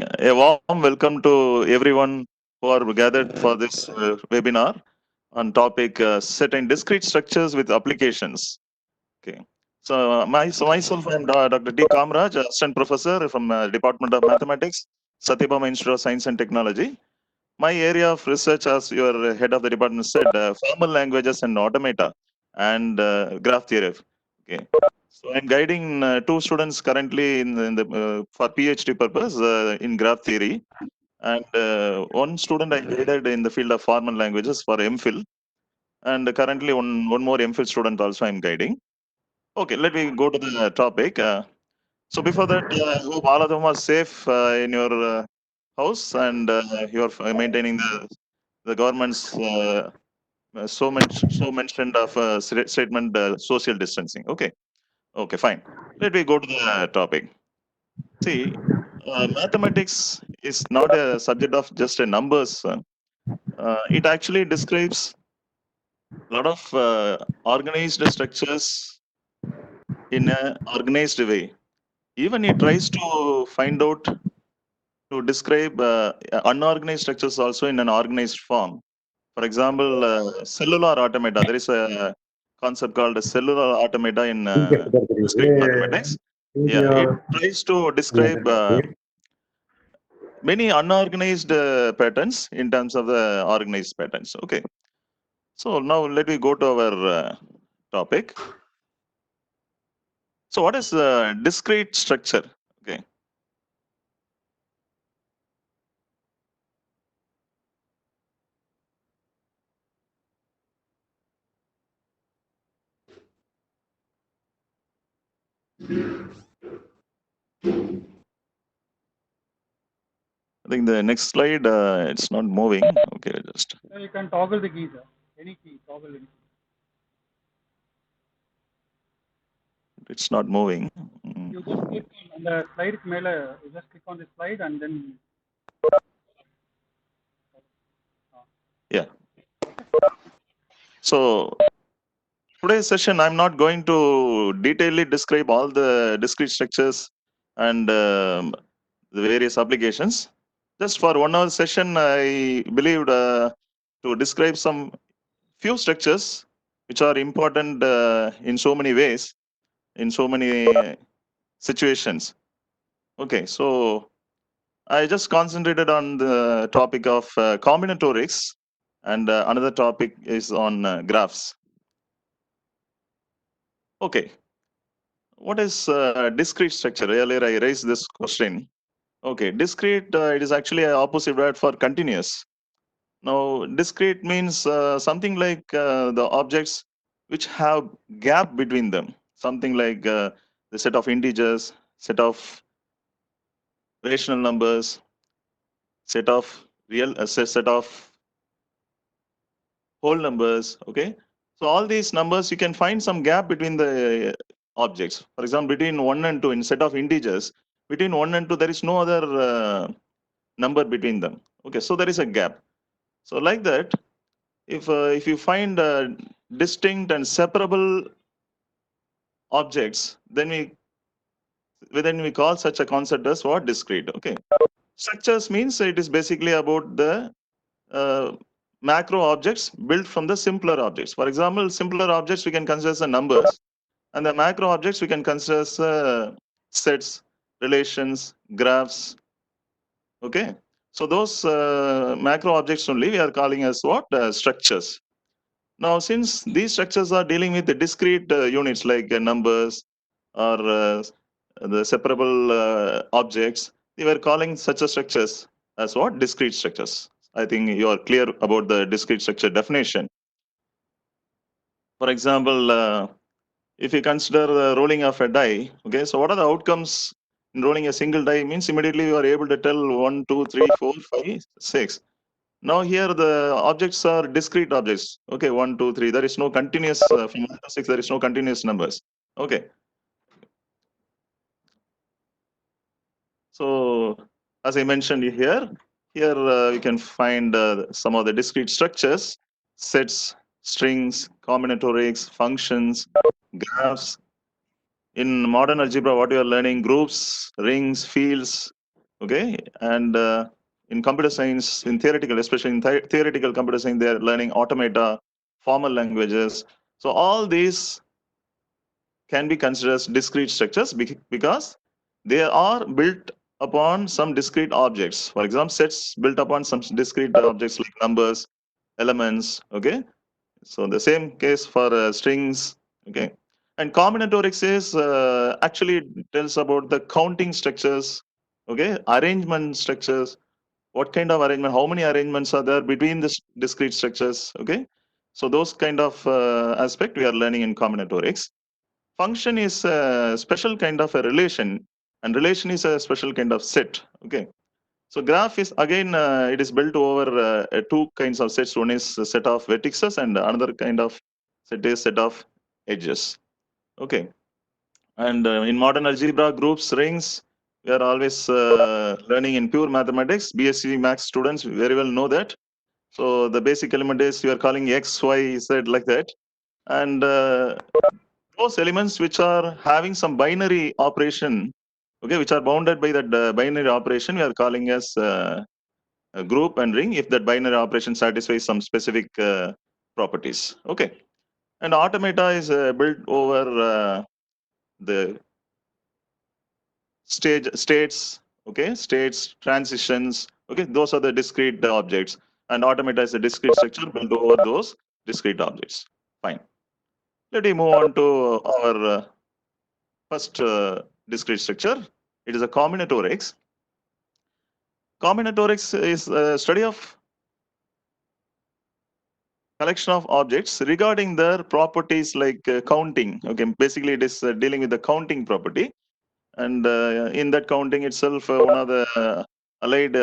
evening. A warm welcome to everyone who are gathered for this webinar on topic certain discrete structures with applications. Okay. So myself, I am Dr. D. Kamraj, Assistant Professor from Department of Mathematics, Satyabama Institute of Science and Technology. My area of research, as your head of the department said, formal languages and automata and graph theory. Okay. So I'm guiding two students currently in the for PhD purpose in graph theory, and one student I guided in the field of formal languages for MPhil, and currently one more MPhil student also I'm guiding. Okay, let me go to the topic. So before that, I hope all of them are safe in your house, and you are maintaining the government's so mentioned of statement social distancing. Okay, fine. Let me go to the topic. See, mathematics is not a subject of just a numbers. It actually describes a lot of organized structures in an organized way. Even it tries to find out to describe unorganized structures also in an organized form. For example, cellular automata. There is a concept called a cellular automata in discrete mathematics. Yeah, it tries to describe many unorganized patterns in terms of the organized patterns. Okay. So now let me go to our topic. So what is discrete structure? Okay. I think the next slide, it's not moving. Okay, just. You can toggle the keys, any key, toggle any key. It's not moving. You just click on the slide, you just click on the slide and then. Yeah. So today's session, I'm not going to detailedly describe all the discrete structures and the various applications. Just for 1 hour session, I believed to describe some few structures which are important in so many ways, in so many situations. Okay, so I just concentrated on the topic of combinatorics, and another topic is on graphs. Okay, what is discrete structure? Earlier I raised this question. Okay, discrete, it is actually an opposite word for continuous. Now, discrete means something like the objects which have gap between them, something like the set of integers, set of rational numbers, set of set of whole numbers. Okay, so all these numbers you can find some gap between the objects. For example, between 1 and 2, instead of integers, between 1 and 2 there is no other number between them. Okay, so there is a gap. So like that, if you find distinct and separable objects, then we call such a concept as what? Discrete. Okay, structures means it is basically about the macro objects built from the simpler objects. For example, simpler objects we can consider as numbers, and the macro objects we can consider as sets, relations, graphs. Okay, so those macro objects only we are calling as what? Structures. Now, since these structures are dealing with the discrete units like numbers or the separable objects, we were calling such a structures as what? Discrete structures. I think you are clear about the discrete structure definition. For example, if you consider the rolling of a die, okay, so what are the outcomes in rolling a single die? Means immediately you are able to tell 1, 2, 3, 4, 5, 6. Now here the objects are discrete objects. Okay, 1, 2, 3. There is no continuous from 1 to 6. There is no continuous numbers. Okay. So as I mentioned here you can find some of the discrete structures: sets, strings, combinatorics, functions, graphs. In modern algebra, what you are learning: groups, rings, fields. Okay, and in computer science, in theoretical, especially in theoretical computer science, they are learning automata, formal languages. So all these can be considered as discrete structures because they are built upon some discrete objects. For example, sets built upon some discrete objects like numbers, elements. Okay, so the same case for strings. Okay, and combinatorics is actually tells about the counting structures. Okay, arrangement structures. What kind of arrangement? How many arrangements are there between the discrete structures? Okay, so those kind of aspect we are learning in combinatorics. Function is a special kind of a relation, and relation is a special kind of set. Okay, so graph is again it is built over two kinds of sets. One is a set of vertices, and another kind of set is set of edges. Okay, and in modern algebra, groups, rings, we are always learning in pure mathematics. BSc Max students very well know that. So the basic element is you are calling x, y, z like that, and those elements which are having some binary operation, okay, which are bounded by that binary operation, we are calling as a group and ring if that binary operation satisfies some specific properties. Okay, and automata is built over the states. Okay, states, transitions. Okay, those are the discrete objects, and automata is a discrete structure built over those discrete objects. Fine. Let me move on to our first discrete structure. It is a combinatorics. Combinatorics is a study of collection of objects regarding their properties like counting. Okay, basically it is dealing with the counting property, and in that counting itself, one of the allied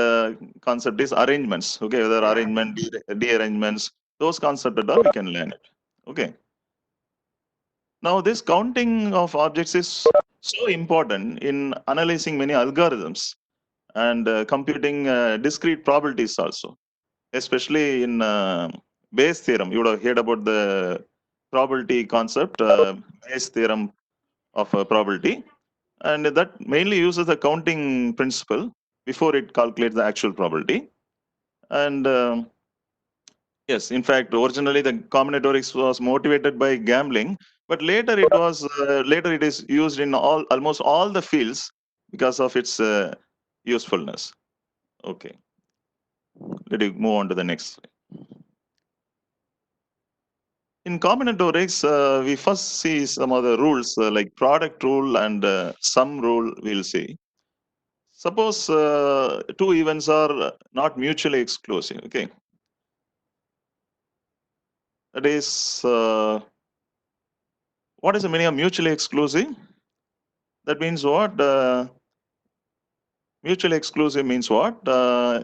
concept is arrangements. Okay, whether arrangement, dearrangements, those concepts and all we can learn it. Okay. Now this counting of objects is so important in analyzing many algorithms and computing discrete probabilities also, especially in Bayes theorem. You would have heard about the probability concept, Bayes theorem of probability, and that mainly uses the counting principle before it calculates the actual probability. And yes, in fact, originally the combinatorics was motivated by gambling, but later it is used in almost all the fields because of its usefulness. Okay, let me move on to the next slide. In combinatorics, we first see some of the rules like product rule and sum rule. We'll see. Suppose two events are not mutually exclusive. Okay, that is what is the meaning of mutually exclusive? That means what? Mutually exclusive means what?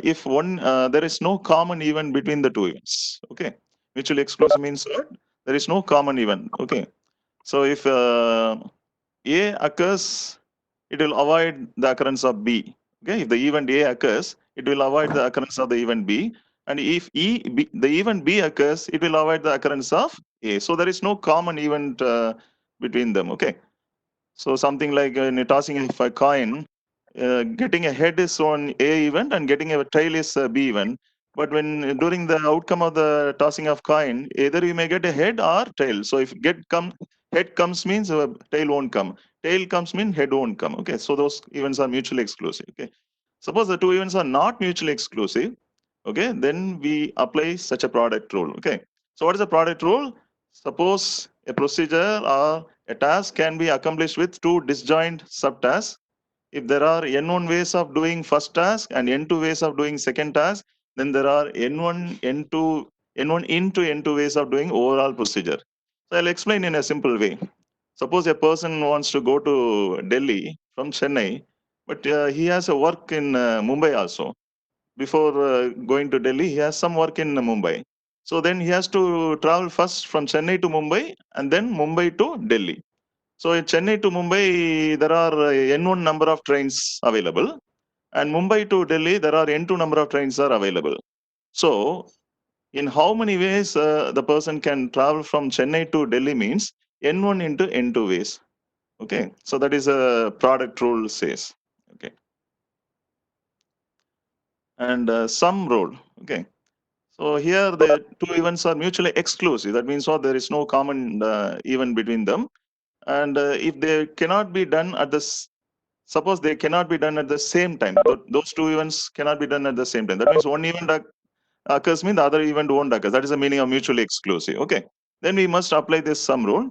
If one there is no common event between the two events. Okay, mutually exclusive means what? There is no common event. Okay, so if A occurs, it will avoid the occurrence of B. Okay, if the event A occurs, it will avoid the occurrence of the event B. And if the event B occurs, it will avoid the occurrence of A. So there is no common event between them. Okay, so something like in tossing of a coin, getting a head is on A event and getting a tail is B event. But when during the outcome of the tossing of coin, either you may get a head or tail. So if head comes means tail won't come. Tail comes means head won't come. Okay, so those events are mutually exclusive. Okay, suppose the two events are not mutually exclusive. Okay, then we apply such a product rule. Okay, so what is the product rule? Suppose a procedure or a task can be accomplished with two disjoint subtasks. If there are n1 ways of doing first task and n2 ways of doing second task, then there are n1, n2, n1 into n2 ways of doing overall procedure. So I'll explain in a simple way. Suppose a person wants to go to Delhi from Chennai, but he has a work in Mumbai also. Before going to Delhi, he has some work in Mumbai. So then he has to travel first from Chennai to Mumbai and then Mumbai to Delhi. So in Chennai to Mumbai, there are N1 number of trains available, and Mumbai to Delhi, there are N2 number of trains are available. So in how many ways the person can travel from Chennai to Delhi means N1 into N2 ways. Okay, so that is a product rule says. Okay. and sum rule. Okay. So here the two events are mutually exclusive. That means what? There is no common event between them. And if they cannot be done at suppose they cannot be done at the same time, those two events cannot be done at the same time. That means one event occurs means the other event won't occur. That is the meaning of mutually exclusive. Okay. Then we must apply this sum rule.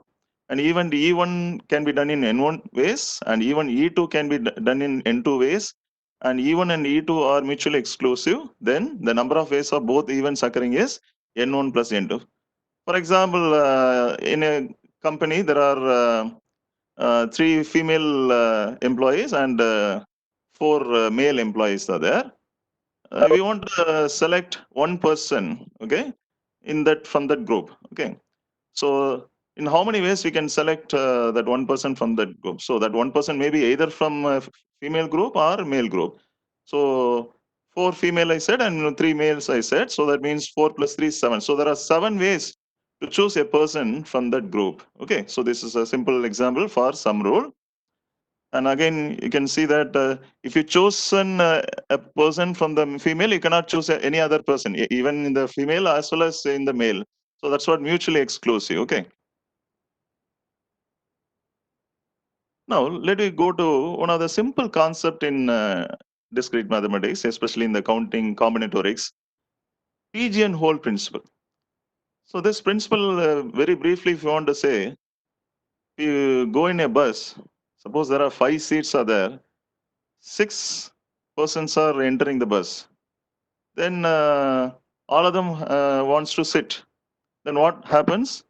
And even E1 can be done in N1 ways, and even E2 can be done in N2 ways, and E1 and E2 are mutually exclusive. Then the number of ways of both events occurring is N1 plus N2. For example, in a company, there are 3 female employees and 4 male employees are there. We want to select one person, okay, from that group, okay. So in how many ways we can select that one person from that group? So that one person may be either from a female group or male group. So 4 female I said and 3 males I said. So that means 4 plus 3 is 7. So there are 7 ways to choose a person from that group. Okay. So this is a simple example for sum rule. And again, you can see that if you chosen a person from the female, you cannot choose any other person, even in the female as well as in the male. So that's what mutually exclusive. Okay. Now, let me go to one of the simple concept in discrete mathematics, especially in the counting combinatorics, pigeon hole principle. So this principle, very briefly, if you want to say, if you go in a bus, suppose there are 5 seats are there, 6 persons are entering the bus. Then all of them wants to sit. Then what happens?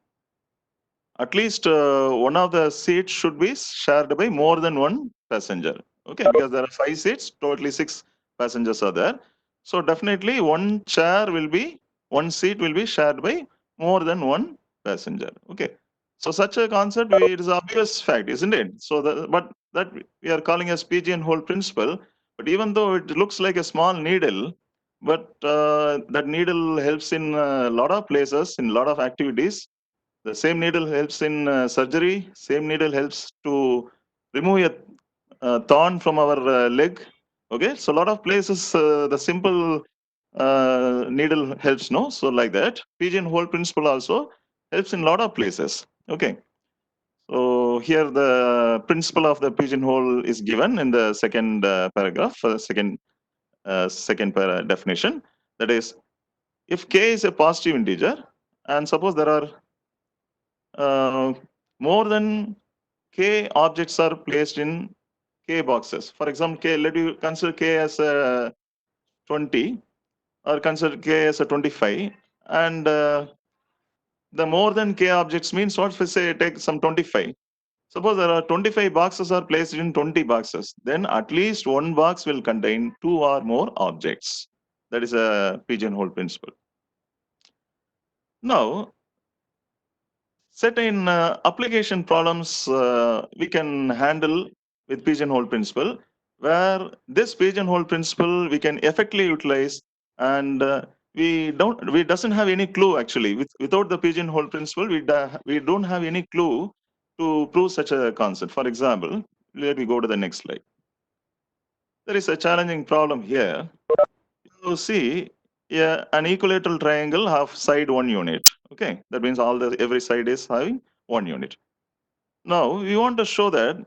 At least one of the seats should be shared by more than one passenger. Okay, because there are 5 seats, totally 6 passengers are there. So definitely one seat will be shared by more than one passenger. Okay. So such a concept, it is obvious fact, isn't it? So but that we are calling as pigeonhole principle. But even though it looks like a small needle, but that needle helps in a lot of places, in a lot of activities. The same needle helps in surgery. Same needle helps to remove a thorn from our leg. Okay, so a lot of places the simple needle helps. No, so like that, pigeonhole principle also helps in a lot of places. Okay, so here the principle of the pigeonhole is given in the second paragraph, second definition. That is, if k is a positive integer, and suppose there are more than k objects are placed in k boxes. For example, let you consider k as a 20 or consider k as a 25, and the more than k objects means what? If we say take some 25. Suppose there are 25 boxes are placed in 20 boxes, then at least one box will contain 2 or more objects. That is a pigeonhole principle. Now, certain application problems we can handle with pigeonhole principle, where this pigeonhole principle we can effectively utilize, and we doesn't have any clue actually. Without the pigeonhole principle, we don't have any clue to prove such a concept. For example, let me go to the next slide. There is a challenging problem here. You see, yeah, an equilateral triangle have side 1 unit. Okay, that means every side is having 1 unit. Now we want to show that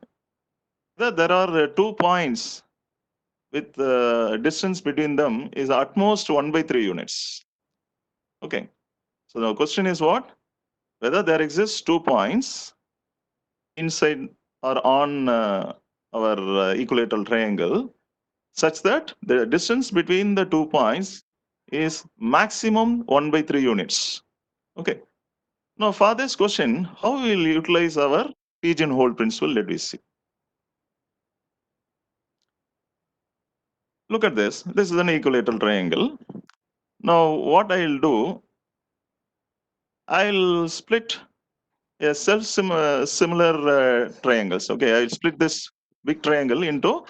there are 2 points with the distance between them is at most 1/3 units. Okay, so the question is what? Whether there exists 2 points inside or on our equilateral triangle such that the distance between the 2 points is maximum 1/3 units. Okay. Now for this question, how we will utilize our pigeonhole principle? Let me see. Look at this. This is an equilateral triangle. Now what I'll do, I'll split a similar triangles. Okay, I'll split this big triangle into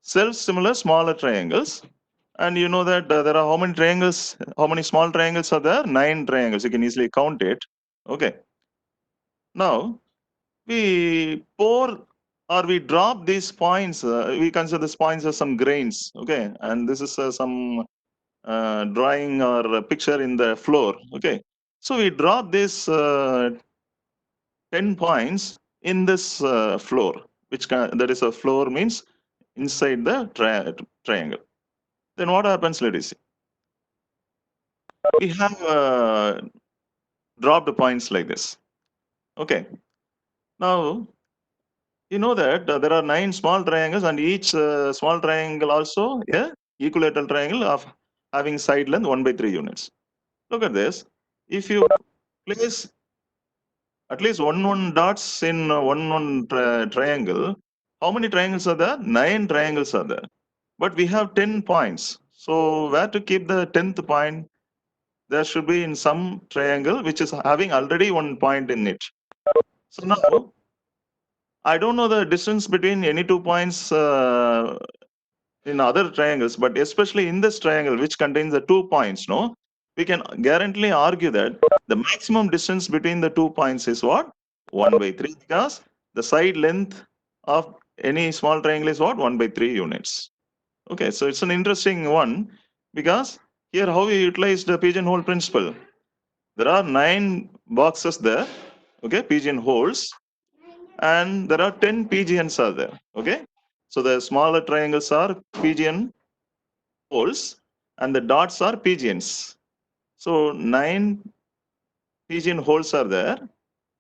self-similar smaller triangles. And you know that there are how many triangles, how many small triangles are there? 9 triangles. You can easily count it. Okay. Now we pour or we drop these points. We consider these points as some grains, okay? And this is some drawing or a picture in the floor, okay? So we drop this 10 points in this floor, that is a floor means inside the triangle. Then what happens, ladies? We have dropped points like this, okay? Now, you know that there are 9 small triangles, and each small triangle also a equilateral triangle of having side length 1/3 units. Look at this. If you place at least one dots in one triangle, how many triangles are there? 9 triangles are there. But we have 10 points. So where to keep the 10th point? There should be in some triangle which is having already 1 point in it. So now I don't know the distance between any 2 points in other triangles, but especially in this triangle, which contains the 2 points, no, we can guarantedly argue that the maximum distance between the 2 points is what? 1/3, because the side length of any small triangle is what? 1/3 units. Okay, so it's an interesting one, because here how we utilize the pigeonhole principle. There are 9 boxes there, okay, pigeonholes, and there are 10 pigeons are there, okay? So the smaller triangles are pigeon holes and the dots are pigeons. So 9 pigeon holes are there,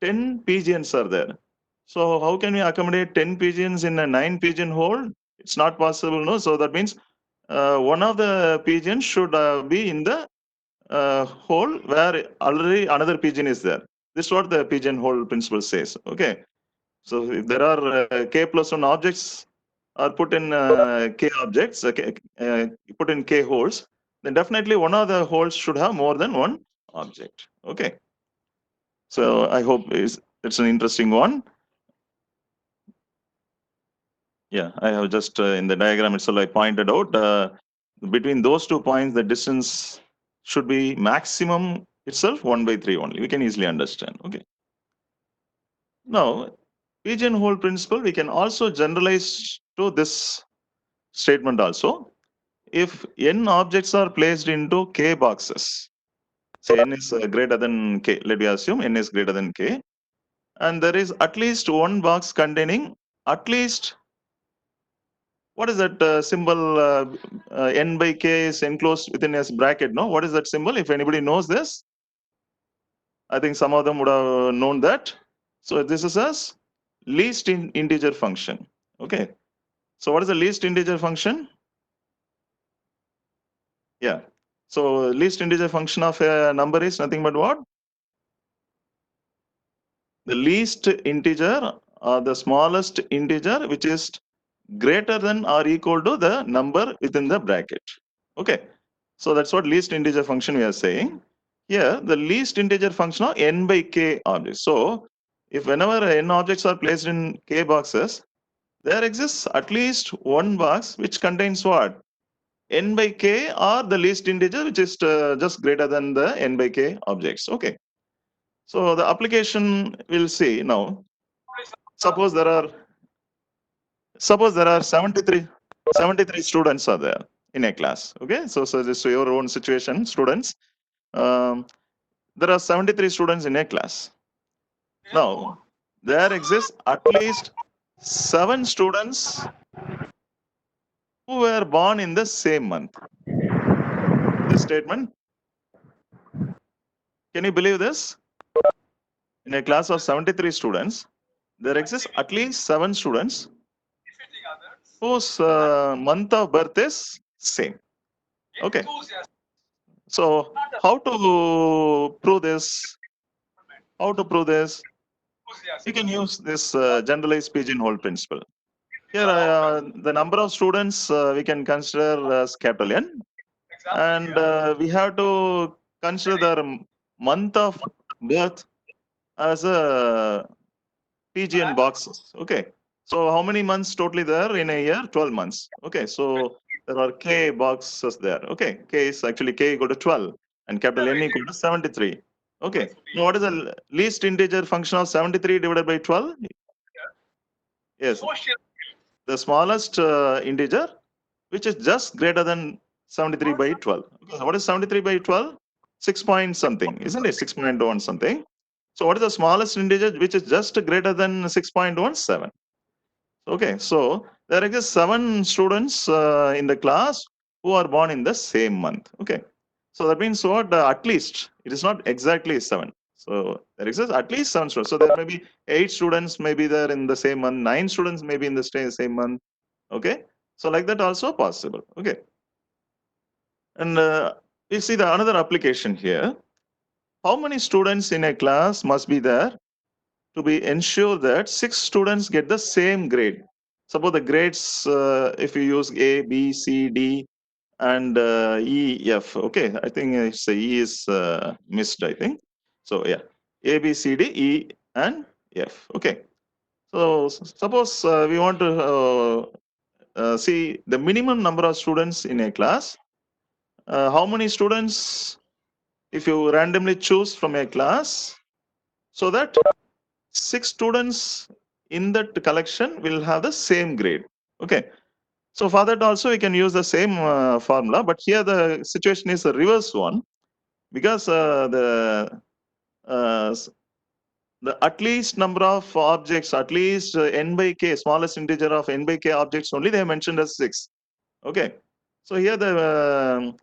10 pigeons are there. So how can we accommodate 10 pigeons in a 9 pigeon hole? It's not possible, no? So that means one of the pigeons should be in the hole where already another pigeon is there. This is what the pigeonhole principle says, okay? So if there are k plus 1 objects are put in k objects, put in k holes, then definitely one of the holes should have more than one object. Okay. So I hope it's an interesting one. Yeah, I have just in the diagram itself, I pointed out between those 2 points, the distance should be maximum itself 1/3 only. We can easily understand. Okay. Now, pigeonhole principle, we can also generalize to this statement also. If n objects are placed into k boxes, say n is greater than k, let me assume n is greater than k, and there is at least one box containing at least, what is that symbol? N by k is enclosed within a bracket, no? What is that symbol? If anybody knows this, I think some of them would have known that. So this is as least integer function. Okay. So what is the least integer function? Yeah. So least integer function of a number is nothing but what? The least integer or the smallest integer which is greater than or equal to the number within the bracket. Okay. So that's what least integer function we are saying. Here, the least integer function of n by k objects. So if whenever n objects are placed in k boxes, there exists at least one box which contains what? N by k or the least integer which is just greater than the n by k objects. Okay. So the application we'll see now. Suppose there are 73 students are there in a class. Okay. So just your own situation, students. There are 73 students in a class. Now, there exists at least 7 students who were born in the same month. This statement, can you believe this? In a class of 73 students, there exists at least 7 students whose month of birth is same. Okay. So how to prove this? How to prove this? You can use this generalized pigeonhole principle. Here, the number of students we can consider as capital N, and we have to consider their month of birth as a PGN boxes. Okay. So how many months totally there in a year? 12 months. Okay. So there are K boxes there. Okay. K is actually K equal to 12 and capital N equal to 73. Okay. Now what is the least integer function of 73 divided by 12? Yes. The smallest integer, which is just greater than 73 by 12. Okay, what is 73 by 12? 6 point something, isn't it? 6.1 something. So what is the smallest integer which is just greater than 6.17? Okay, so there exist 7 students in the class who are born in the same month. Okay, so that means what? At least it is not exactly 7. So there exists at least 7 students. So there may be 8 students may be there in the same month, 9 students may be in the same month. Okay, so like that also possible. Okay, and we see the another application here. How many students in a class must be there to be ensure that 6 students get the same grade? Suppose the grades, if you use A, B, C, D, and E, F. Okay, I think it's E is missed. I think so. Yeah, A, B, C, D, E, and F. Okay. So suppose we want to see the minimum number of students in a class. How many students, if you randomly choose from a class, so that 6 students in that collection will have the same grade. Okay. So for that also we can use the same formula, but here the situation is the reverse one, because uh, the at least number of objects, at least n by k, smallest integer of n by k objects only they have mentioned as 6. Okay. So here the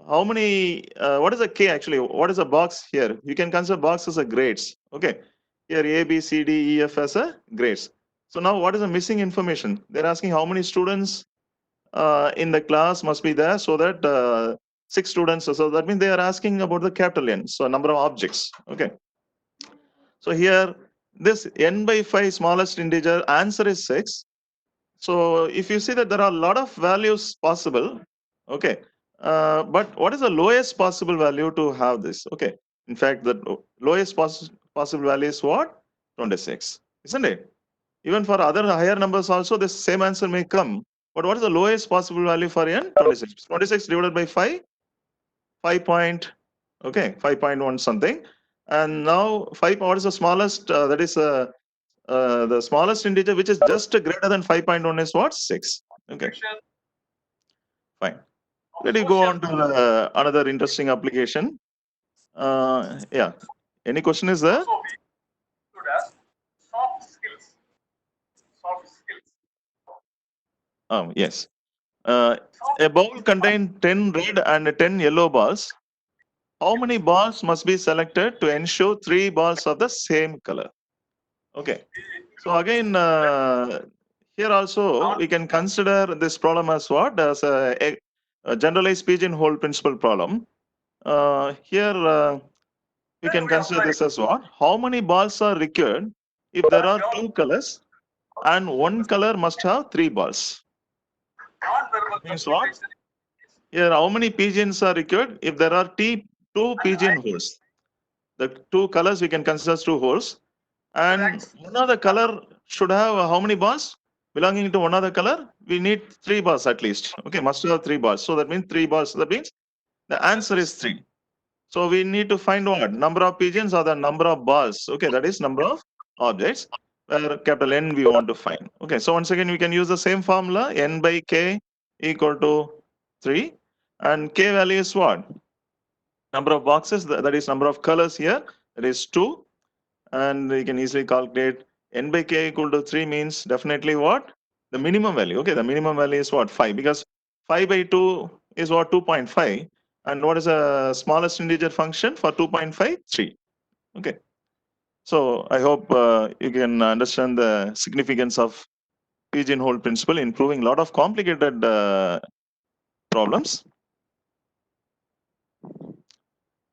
how many, what is a k actually? What is a box here? You can consider box as a grades. Okay. Here A, B, C, D, E, F as a grades. So now what is the missing information? They're asking how many students in the class must be there, so that 6 students. So that means they are asking about the capital N, so number of objects. Okay. So here this n by 5 smallest integer answer is 6. So if you see that there are a lot of values possible. Okay. But what is the lowest possible value to have this? Okay. In fact, the lowest possible value is what? 26, isn't it? Even for other higher numbers also, the same answer may come. But what is the lowest possible value for n? 26. 26 divided by 5, 5 point, okay, 5.1 something. And now 5, what is the smallest? That is the smallest integer, which is just greater than 5.1 is what? 6. Okay, fine. Let me go on to another interesting application. Yeah, any question is there? Yes. A bowl contains 10 red and 10 yellow balls. How many balls must be selected to ensure 3 balls of the same color? Okay. So again, here also we can consider this problem as what? As a generalized pigeonhole principle problem. Here we can consider this as what? How many balls are required if there are 2 colors and 1 color must have 3 balls? Means what? Here, how many pigeons are required if there are two pigeon holes? The 2 colors we can consider as 2 holes, and one of the color should have how many balls? Belonging to one other color, we need 3 balls at least. Okay, must have 3 balls. So that means 3 balls. That means the answer is 3. So we need to find what? Number of pigeons or the number of balls. Okay, that is number of objects where capital N we want to find. Okay, so once again we can use the same formula, n by k equal to 3, and k value is what? Number of boxes, that is number of colors here, that is 2, and we can easily calculate n by k equal to 3 means definitely what? The minimum value. Okay, the minimum value is what? 5, because 5 by 2 is what? 2.5. And what is the smallest integer function for 2.5? 3. Okay. So I hope you can understand the significance of pigeonhole principle in proving a lot of complicated problems.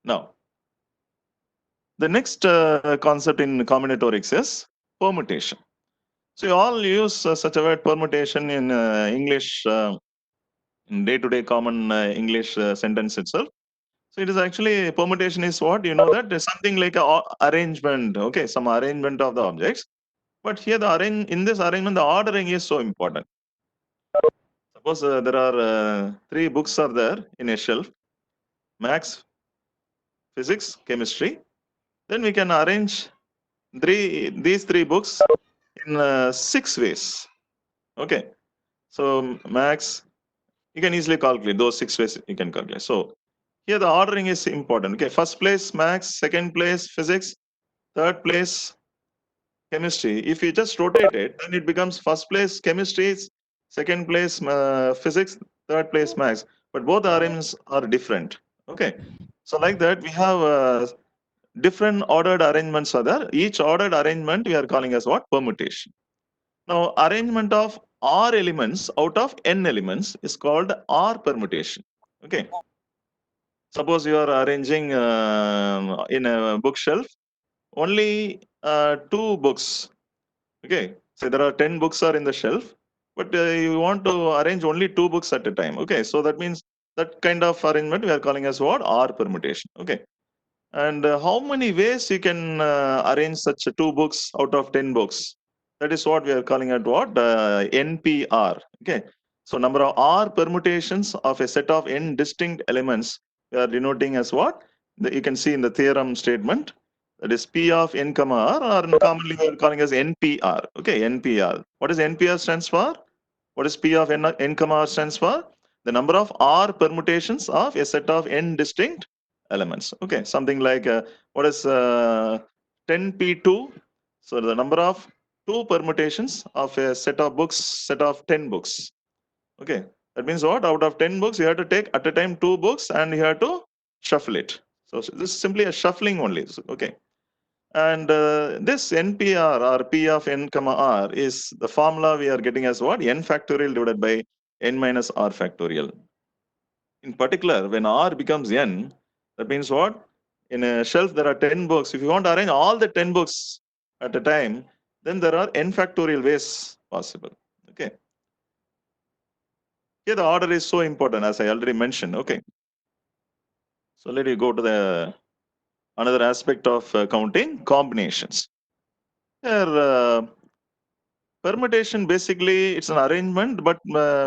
Now, the next concept in combinatorics is permutation. So you all use such a word permutation in English, in day-to-day common English sentence itself. So it is actually permutation is what? You know that there's something like a arrangement. Okay, some arrangement of the objects. But here in this arrangement, the ordering is so important. Suppose there are 3 books are there in a shelf: maths, physics, chemistry. Then we can arrange these 3 books in 6 ways. Okay. So max, you can easily calculate those 6 ways you can calculate. So here the ordering is important. Okay. First place max, second place physics, third place chemistry. If you just rotate it, then it becomes first place chemistry, second place physics, third place max. But both the arrangements are different. Okay. So like that, we have different ordered arrangements are there. Each ordered arrangement we are calling as what? Permutation. Now, arrangement of R elements out of N elements is called R permutation. Okay. Suppose you are arranging in a bookshelf only 2 books. Okay. So there are 10 books are in the shelf, but you want to arrange only 2 books at a time. Okay. So that means that kind of arrangement we are calling as what? R permutation. Okay. And how many ways you can arrange such 2 books out of 10 books? That is what we are calling at what? NPR. Okay. So number of R permutations of a set of N distinct elements we are denoting as what? You can see in the theorem statement. That is P of N comma R, or commonly we are calling as NPR. Okay, NPR. What does NPR stands for? What is P of N comma R stands for? The number of R permutations of a set of N distinct elements. Okay, something like what is 10p2? So the number of 2 permutations of a set of books, set of 10 books. Okay, that means what? Out of 10 books, you have to take at a time 2 books and you have to shuffle it. So this is simply a shuffling only. Okay. And this NPR or P of N comma R is the formula we are getting as what? N factorial divided by N minus R factorial. In particular, when R becomes N, that means what? In a shelf, there are 10 books. If you want to arrange all the 10 books at a time, then there are N factorial ways possible. Okay. Here the order is so important, as I already mentioned. Okay. So let me go to the another aspect of counting, combinations. Here, permutation basically it's an arrangement, but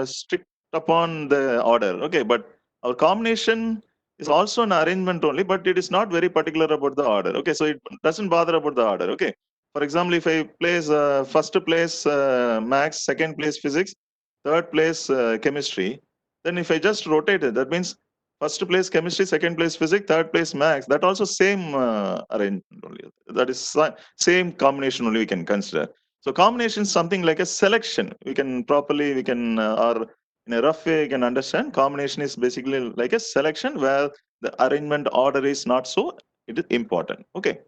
strict upon the order. Okay, but our combination is also an arrangement only, but it is not very particular about the order. Okay, so it doesn't bother about the order. Okay, for example, if I place first place max, second place physics, third place chemistry, then if I just rotate it, that means first place chemistry, second place physics, third place max. That also same arrangement only. That is same combination only we can consider. So combination is something like a selection. We can or in a rough way, you can understand combination is basically like a selection where the arrangement order is not so it is important. Okay.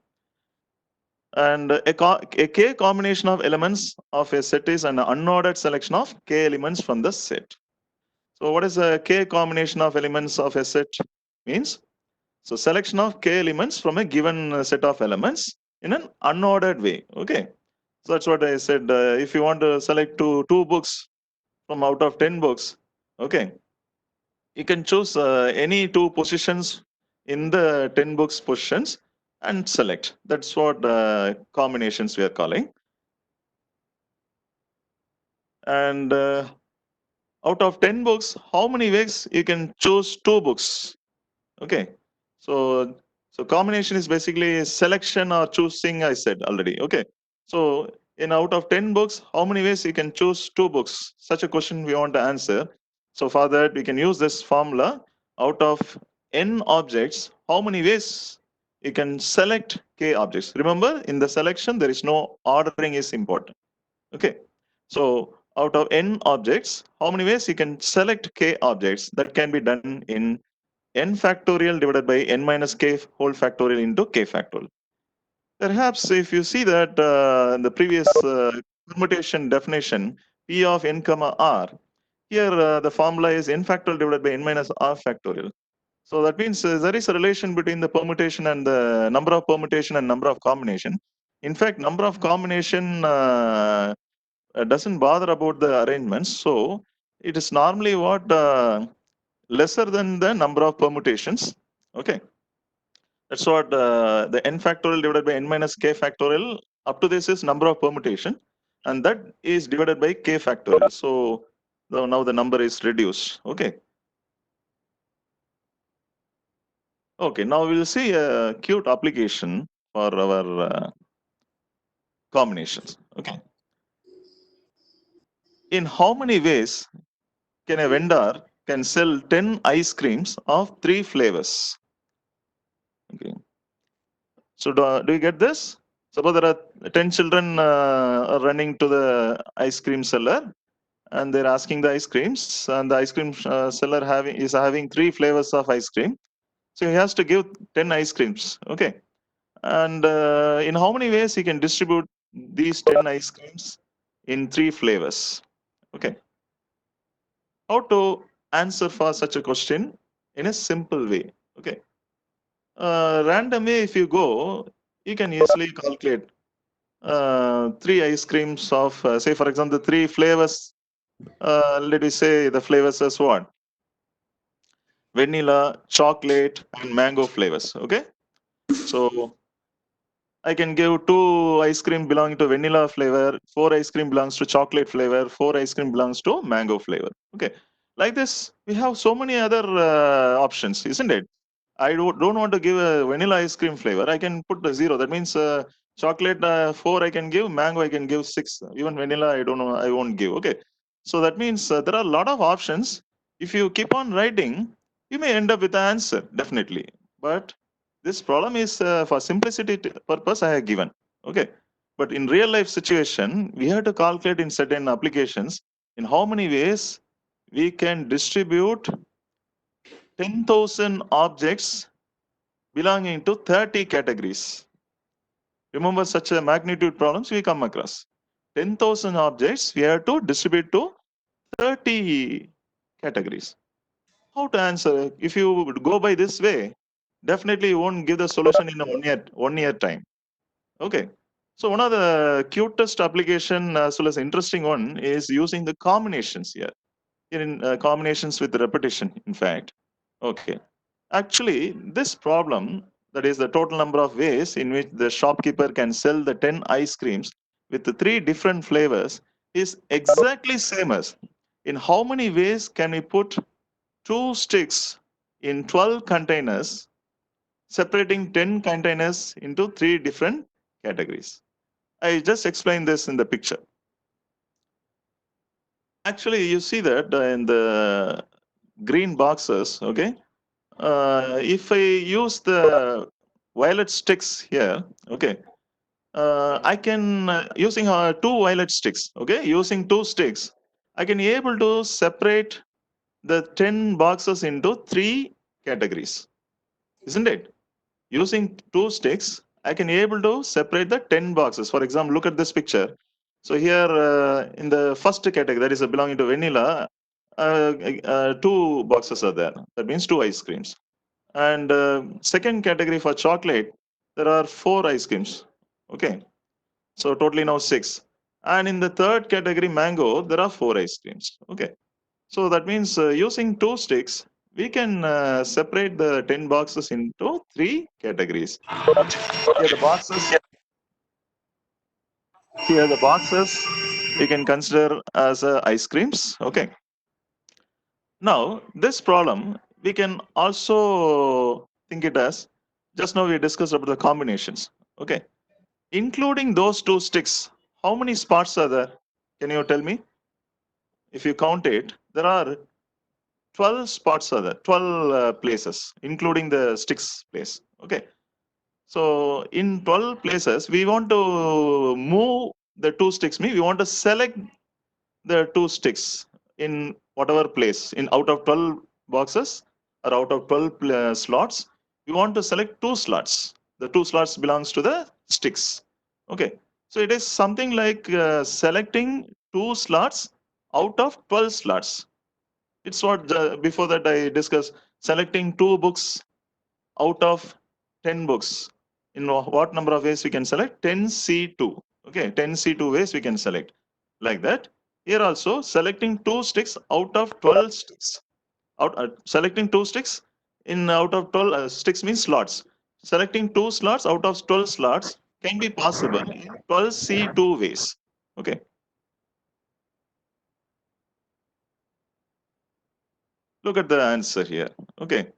And a k combination of elements of a set is an unordered selection of k elements from the set. So what is a k combination of elements of a set means? So selection of k elements from a given set of elements in an unordered way. Okay. So that's what I said. If you want to select two books from out of 10 books, okay, you can choose any 2 positions in the 10 books positions and select. That's what combinations we are calling. And out of 10 books, how many ways you can choose 2 books? Okay, so combination is basically selection or choosing. I said already. Okay, so in out of 10 books, how many ways you can choose 2 books? Such a question we want to answer. So for that, we can use this formula. Out of n objects, how many ways you can select k objects? Remember, in the selection, there is no ordering is important. Okay, so out of n objects, how many ways you can select k objects? That can be done in n factorial divided by n minus k whole factorial into k factorial. Perhaps if you see that in the previous permutation definition, P of n comma r, here the formula is n factorial divided by n minus r factorial. So that means there is a relation between the permutation and the number of permutation and number of combination. In fact, number of combination doesn't bother about the arrangements. So it is normally what lesser than the number of permutations. Okay. That's what the n factorial divided by n minus k factorial up to this is number of permutation, and that is divided by k factorial. So now the number is reduced. Okay. Okay. Now we'll see a cute application for our combinations. Okay. in how many ways can a vendor can sell 10 ice creams of 3 flavors? Okay. So do you get this? Suppose there are 10 children are running to the ice cream seller and they're asking the ice creams, and the ice cream seller is having 3 flavors of ice cream. So he has to give 10 ice creams. Okay. And in how many ways he can distribute these 10 ice creams in 3 flavors? Okay. How to answer for such a question in a simple way? Okay. Randomly, if you go, you can easily calculate 3 ice creams of, say, for example, the 3 flavors. Let me say the flavors as what? Vanilla, chocolate, and mango flavors. Okay. So I can give 2 ice cream belonging to vanilla flavor, 4 ice cream belongs to chocolate flavor, 4 ice cream belongs to mango flavor. Okay. Like this, we have so many other options, isn't it? I don't want to give a vanilla ice cream flavor. I can put a 0. That means chocolate 4 I can give, mango I can give 6. Even vanilla I don't know, I won't give. Okay. So that means there are a lot of options. If you keep on writing, you may end up with the answer, definitely. But this problem is for simplicity purpose I have given. Okay. But in real life situation, we have to calculate in certain applications in how many ways we can distribute 10,000 objects belonging to 30 categories. Remember such a magnitude problems we come across. 10,000 objects we have to distribute to 30 categories. How to answer? If you would go by this way, definitely you won't give the solution in a 1 year time. Okay. So one of the cutest application as well as interesting one is using the combinations here. Here in combinations with repetition, in fact. Okay. Actually, this problem, that is the total number of ways in which the shopkeeper can sell the 10 ice creams with the 3 different flavors, is exactly same as in how many ways can we put 2 sticks in 12 containers, separating 10 containers into 3 different categories. I just explained this in the picture. Actually, you see that in the green boxes, okay? If I use the violet sticks here, okay, I can, using 2 violet sticks, okay, using 2 sticks, I can able to separate the 10 boxes into 3 categories, isn't it? Using 2 sticks, I can able to separate the 10 boxes. For example, look at this picture. So here in the first category, that is belonging to vanilla, 2 boxes are there. That means 2 ice creams. And second category for chocolate, there are 4 ice creams. Okay. So totally now 6. And in the third category, mango, there are 4 ice creams. Okay. So that means using 2 sticks, we can separate the 10 boxes into 3 categories. Here the boxes, here the boxes, we can consider as ice creams. Okay. Now, this problem, we can also think it as, just now we discussed about the combinations. Okay. Including those 2 sticks, how many spots are there? Can you tell me? If you count it, there are 12 spots are there, 12 places, including the sticks place. Okay. So in 12 places, we want to move the 2 sticks. We want to select the 2 sticks in whatever place in out of 12 boxes or out of 12 slots. We want to select 2 slots. The 2 slots belongs to the sticks. Okay. So it is something like selecting 2 slots out of 12 slots. It's what before that I discussed selecting 2 books out of 10 books. In what number of ways we can select? 10C2. Okay, 10C2 ways we can select. Like that. Here also selecting 2 sticks out of 12 sticks. Selecting 2 sticks in out of 12 sticks means slots. Selecting 2 slots out of 12 slots can be possible in 12C2 ways. Okay. Look at the answer here. Okay.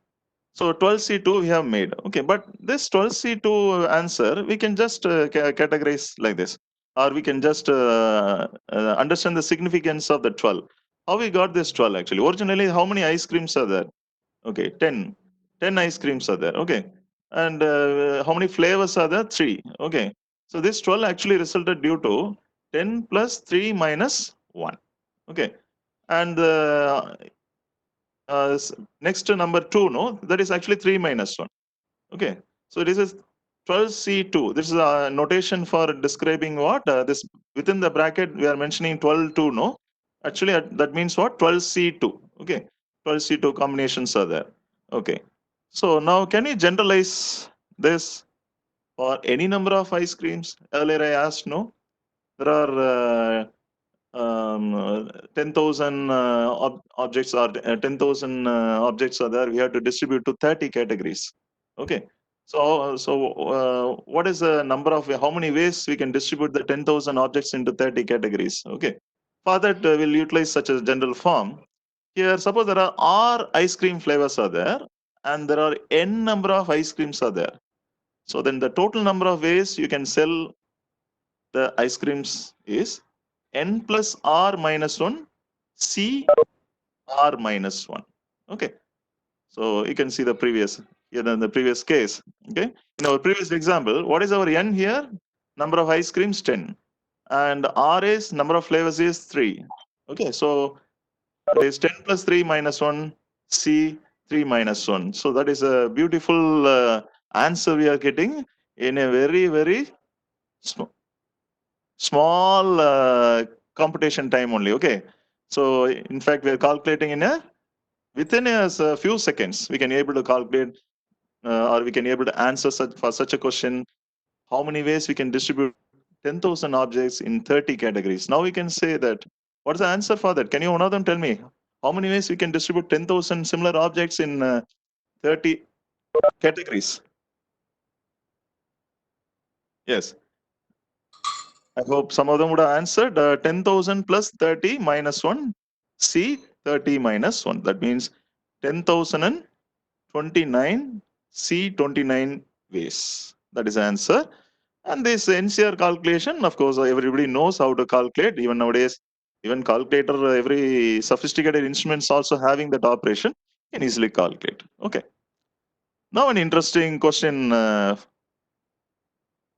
So 12C2 we have made. Okay, but this 12C2 answer, we can just categorize like this. or we can just understand the significance of the 12. How we got this 12 actually? Originally, how many ice creams are there? Okay, 10. 10 ice creams are there. Okay. And how many flavors are there? 3. Okay. So this 12 actually resulted due to 10 plus 3 minus 1. Okay. And next to number 2, no, that is actually 3 minus 1. Okay. So this is 12C2. This is a notation for describing what? This within the bracket, we are mentioning 12 2, no? Actually, that means what? 12C2. Okay. 12C2 combinations are there. Okay. So now can you generalize this for any number of ice creams? Earlier I asked, no? There are 10,000 objects or 10,000 objects are there. We have to distribute to 30 categories. Okay. So what is the number of, how many ways we can distribute the 10,000 objects into 30 categories? Okay. For that, we'll utilize such a general form. Here, suppose there are R ice cream flavors are there, and there are N number of ice creams are there. So then the total number of ways you can sell the ice creams is N plus R minus 1, C R minus 1. Okay. So you can see the previous, here in the previous case. Okay. In our previous example, what is our N here? Number of ice creams, 10. And R is number of flavors is 3. Okay. So that is 10 plus 3 minus 1, C 3 minus 1. So that is a beautiful answer we are getting in a very, very small computation time only. Okay. So in fact, we are calculating in within a few seconds, we can able to calculate or we can able to answer for such a question. How many ways we can distribute 10,000 objects in 30 categories? Now we can say that. What's the answer for that? Can you one of them tell me? How many ways we can distribute 10,000 similar objects in 30 categories? Yes. I hope some of them would have answered 10,000 plus 30 minus 1, C 30 minus 1. That means 10,029, C 29 ways. That is the answer. And this NCR calculation, of course, everybody knows how to calculate. Even nowadays, even calculator, every sophisticated instruments also having that operation can easily calculate. Okay. Now an interesting question.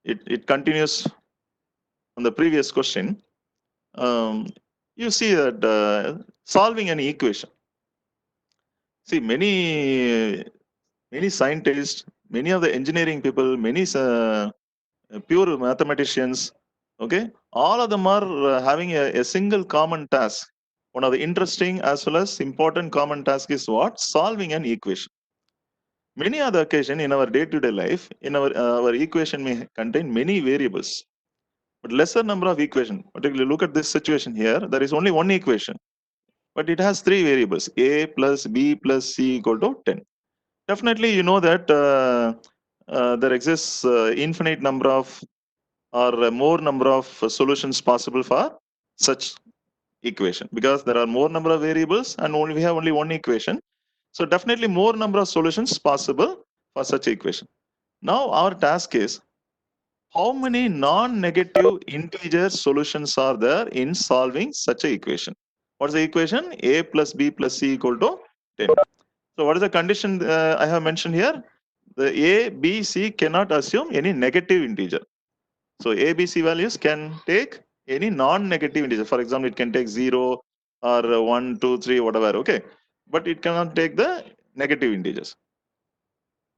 It continues on the previous question. You see that solving an equation. See, many scientists, many of the engineering people, many pure mathematicians, okay, all of them are having a single common task. One of the interesting as well as important common task is what? Solving an equation. Many other occasion in our day-to-day life, in our equation may contain many variables, but lesser number of equation. Particularly look at this situation here. There is only one equation, but it has three variables: a plus b plus c equal to 10. Definitely, you know that there exists infinite number of or more number of solutions possible for such equation, because there are more number of variables and only we have only one equation. So definitely more number of solutions possible for such equation. Now our task is how many non-negative integer solutions are there in solving such a equation. What's the equation? A plus b plus c equal to 10. So what is the condition I have mentioned here? The a, b, c cannot assume any negative integer. So a, b, c values can take any non-negative integer. For example, it can take 0 or 1, 2, 3, whatever. Okay. But it cannot take the negative integers.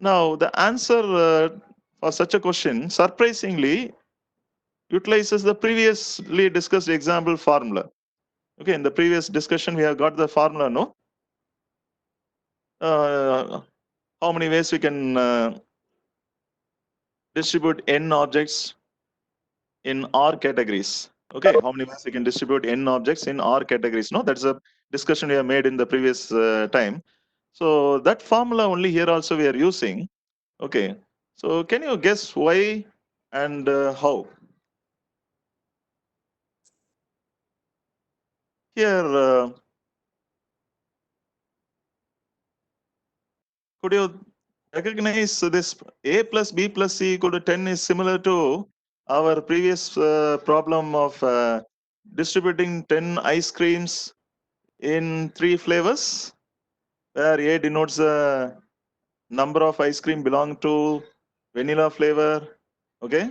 Now, the answer for such a question, surprisingly, utilizes the previously discussed example formula. Okay, in the previous discussion, we have got the formula, no? How many ways we can distribute n objects in R categories? Okay, how many ways we can distribute n objects in R categories? No, that's a discussion we have made in the previous time. So that formula only here also we are using. Okay, so can you guess why and how? Here, could you recognize this a plus b plus c equal to 10 is similar to our previous problem of distributing 10 ice creams in 3 flavors, where A denotes the number of ice cream belong to vanilla flavor, okay?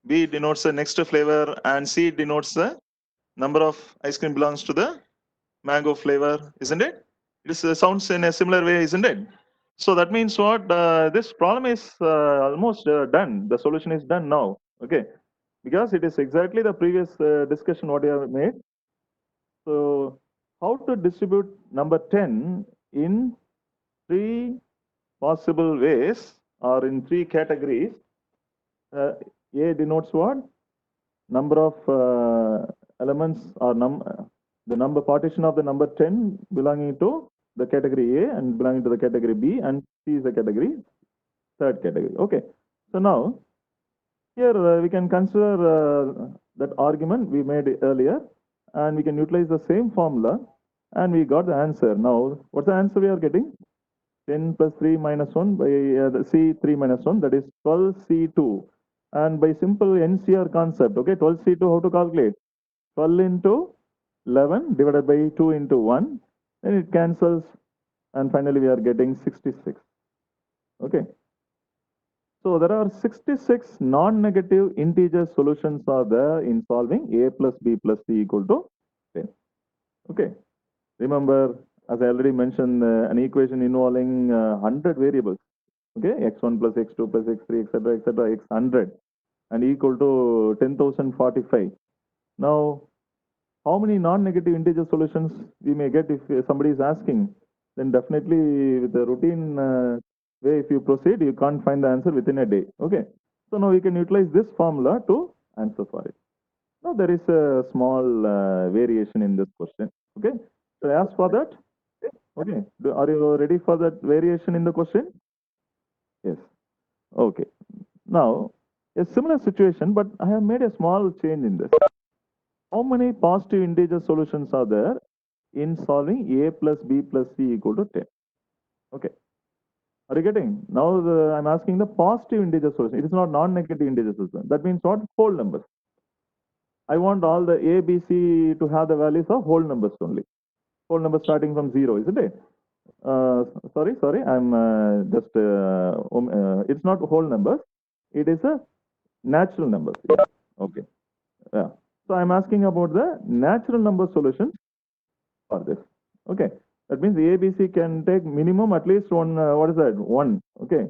B denotes the next flavor, and C denotes the number of ice cream belongs to the mango flavor, isn't it? It is, sounds in a similar way, isn't it? So that means what? This problem is almost done. The solution is done now, okay? Because it is exactly the previous discussion what you have made. So how to distribute number 10 in 3 possible ways or in 3 categories. A denotes what? Number of elements or the number partition of the number 10 belonging to the category A and belonging to the category B, and C is the category, third category. Okay. So now here we can consider that argument we made earlier, and we can utilize the same formula, and we got the answer. Now, what's the answer we are getting? 10 plus 3 minus 1 by C 3 minus 1, that is 12C2. And by simple NCR concept, okay, 12C2, how to calculate? 12 into 11 divided by 2 into 1, then it cancels, and finally we are getting 66. Okay. So there are 66 non-negative integer solutions are there in solving A plus B plus C equal to 10. Okay. Remember, as I already mentioned, an equation involving 100 variables. Okay, x1 plus x2 plus x3, etc., etc., x100, and equal to 10,045. Now, how many non-negative integer solutions we may get if somebody is asking? Then definitely with the routine way, if you proceed, you can't find the answer within a day. Okay, so now we can utilize this formula to answer for it. Now there is a small variation in this question. Okay, so I ask for that. Okay, are you ready for that variation in the question? Yes. Okay. Now, a similar situation, but I have made a small change in this. How many positive integer solutions are there in solving A plus B plus C equal to 10? Okay. Are you getting? Now I'm asking the positive integer solution. It is not non-negative integer solution. That means what? Whole numbers. I want all the A, B, C to have the values of whole numbers only. Whole numbers starting from 0, isn't it? Sorry, I'm it's not whole numbers. It is a natural numbers. Yeah. Okay. Yeah. So I'm asking about the natural number solutions for this. Okay. That means ABC can take minimum at least one, what is that? 1. Okay.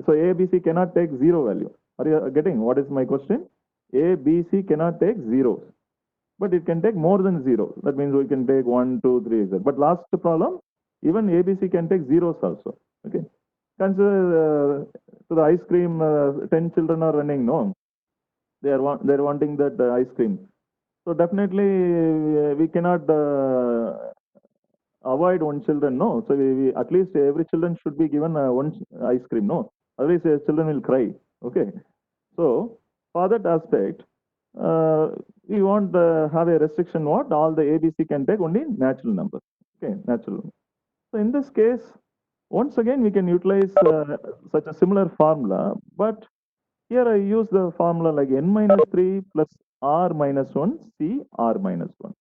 So ABC cannot take 0 value. Are you getting what is my question? ABC cannot take 0, but it can take more than 0. That means we can take 1, 2, 3, etc. But last problem, even ABC can take zeros also. Okay. Consider so the ice cream, 10 children are running, no? They're wanting that ice cream. So definitely we cannot avoid one children, no. So we at least every children should be given one ice cream, no. Otherwise children will cry. Okay. So for that aspect, we won't have a restriction. What all the ABC can take only natural numbers. Okay, natural. So in this case, once again we can utilize such a similar formula, but here I use the formula like n minus 3 plus r minus 1 c r minus 1.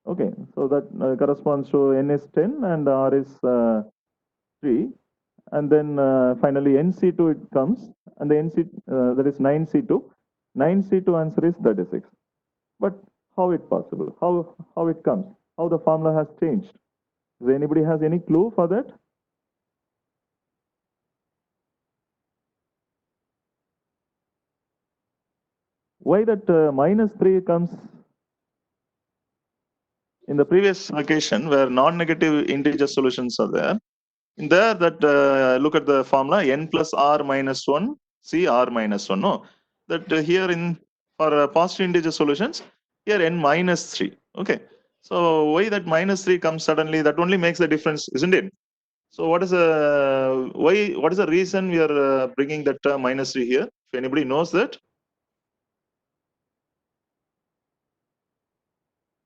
Okay, so that corresponds to n is 10 and r is 3. And then finally NC2 it comes, and the NC that is 9C2. 9C2 answer is 36. But how it possible? How it comes? How the formula has changed? Does anybody has any clue for that? Why that minus 3 comes? In the previous occasion where non-negative integer solutions are there, in there that look at the formula n plus r minus 1 c r minus 1. No, that here in for positive integer solutions, here n minus 3. Okay, so why that minus 3 comes suddenly? That only makes the difference, isn't it? So what is why? What is the reason we are bringing that term minus 3 here? If anybody knows that,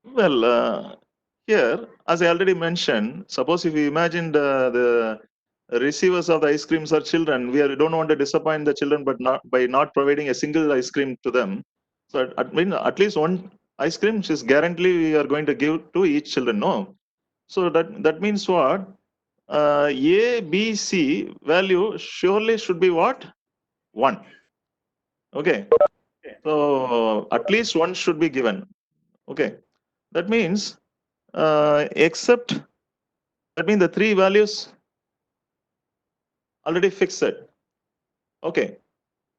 well, here as I already mentioned, suppose if you imagine the receivers of the ice creams are children, we don't want to disappoint the children, but not by not providing a single ice cream to them. So at least one ice cream is guaranteed we are going to give to each children. No. So that means what? A, B, C value surely should be what? 1. Okay. So at least one should be given. Okay. That means except, that means the 3 values already fixed. Okay.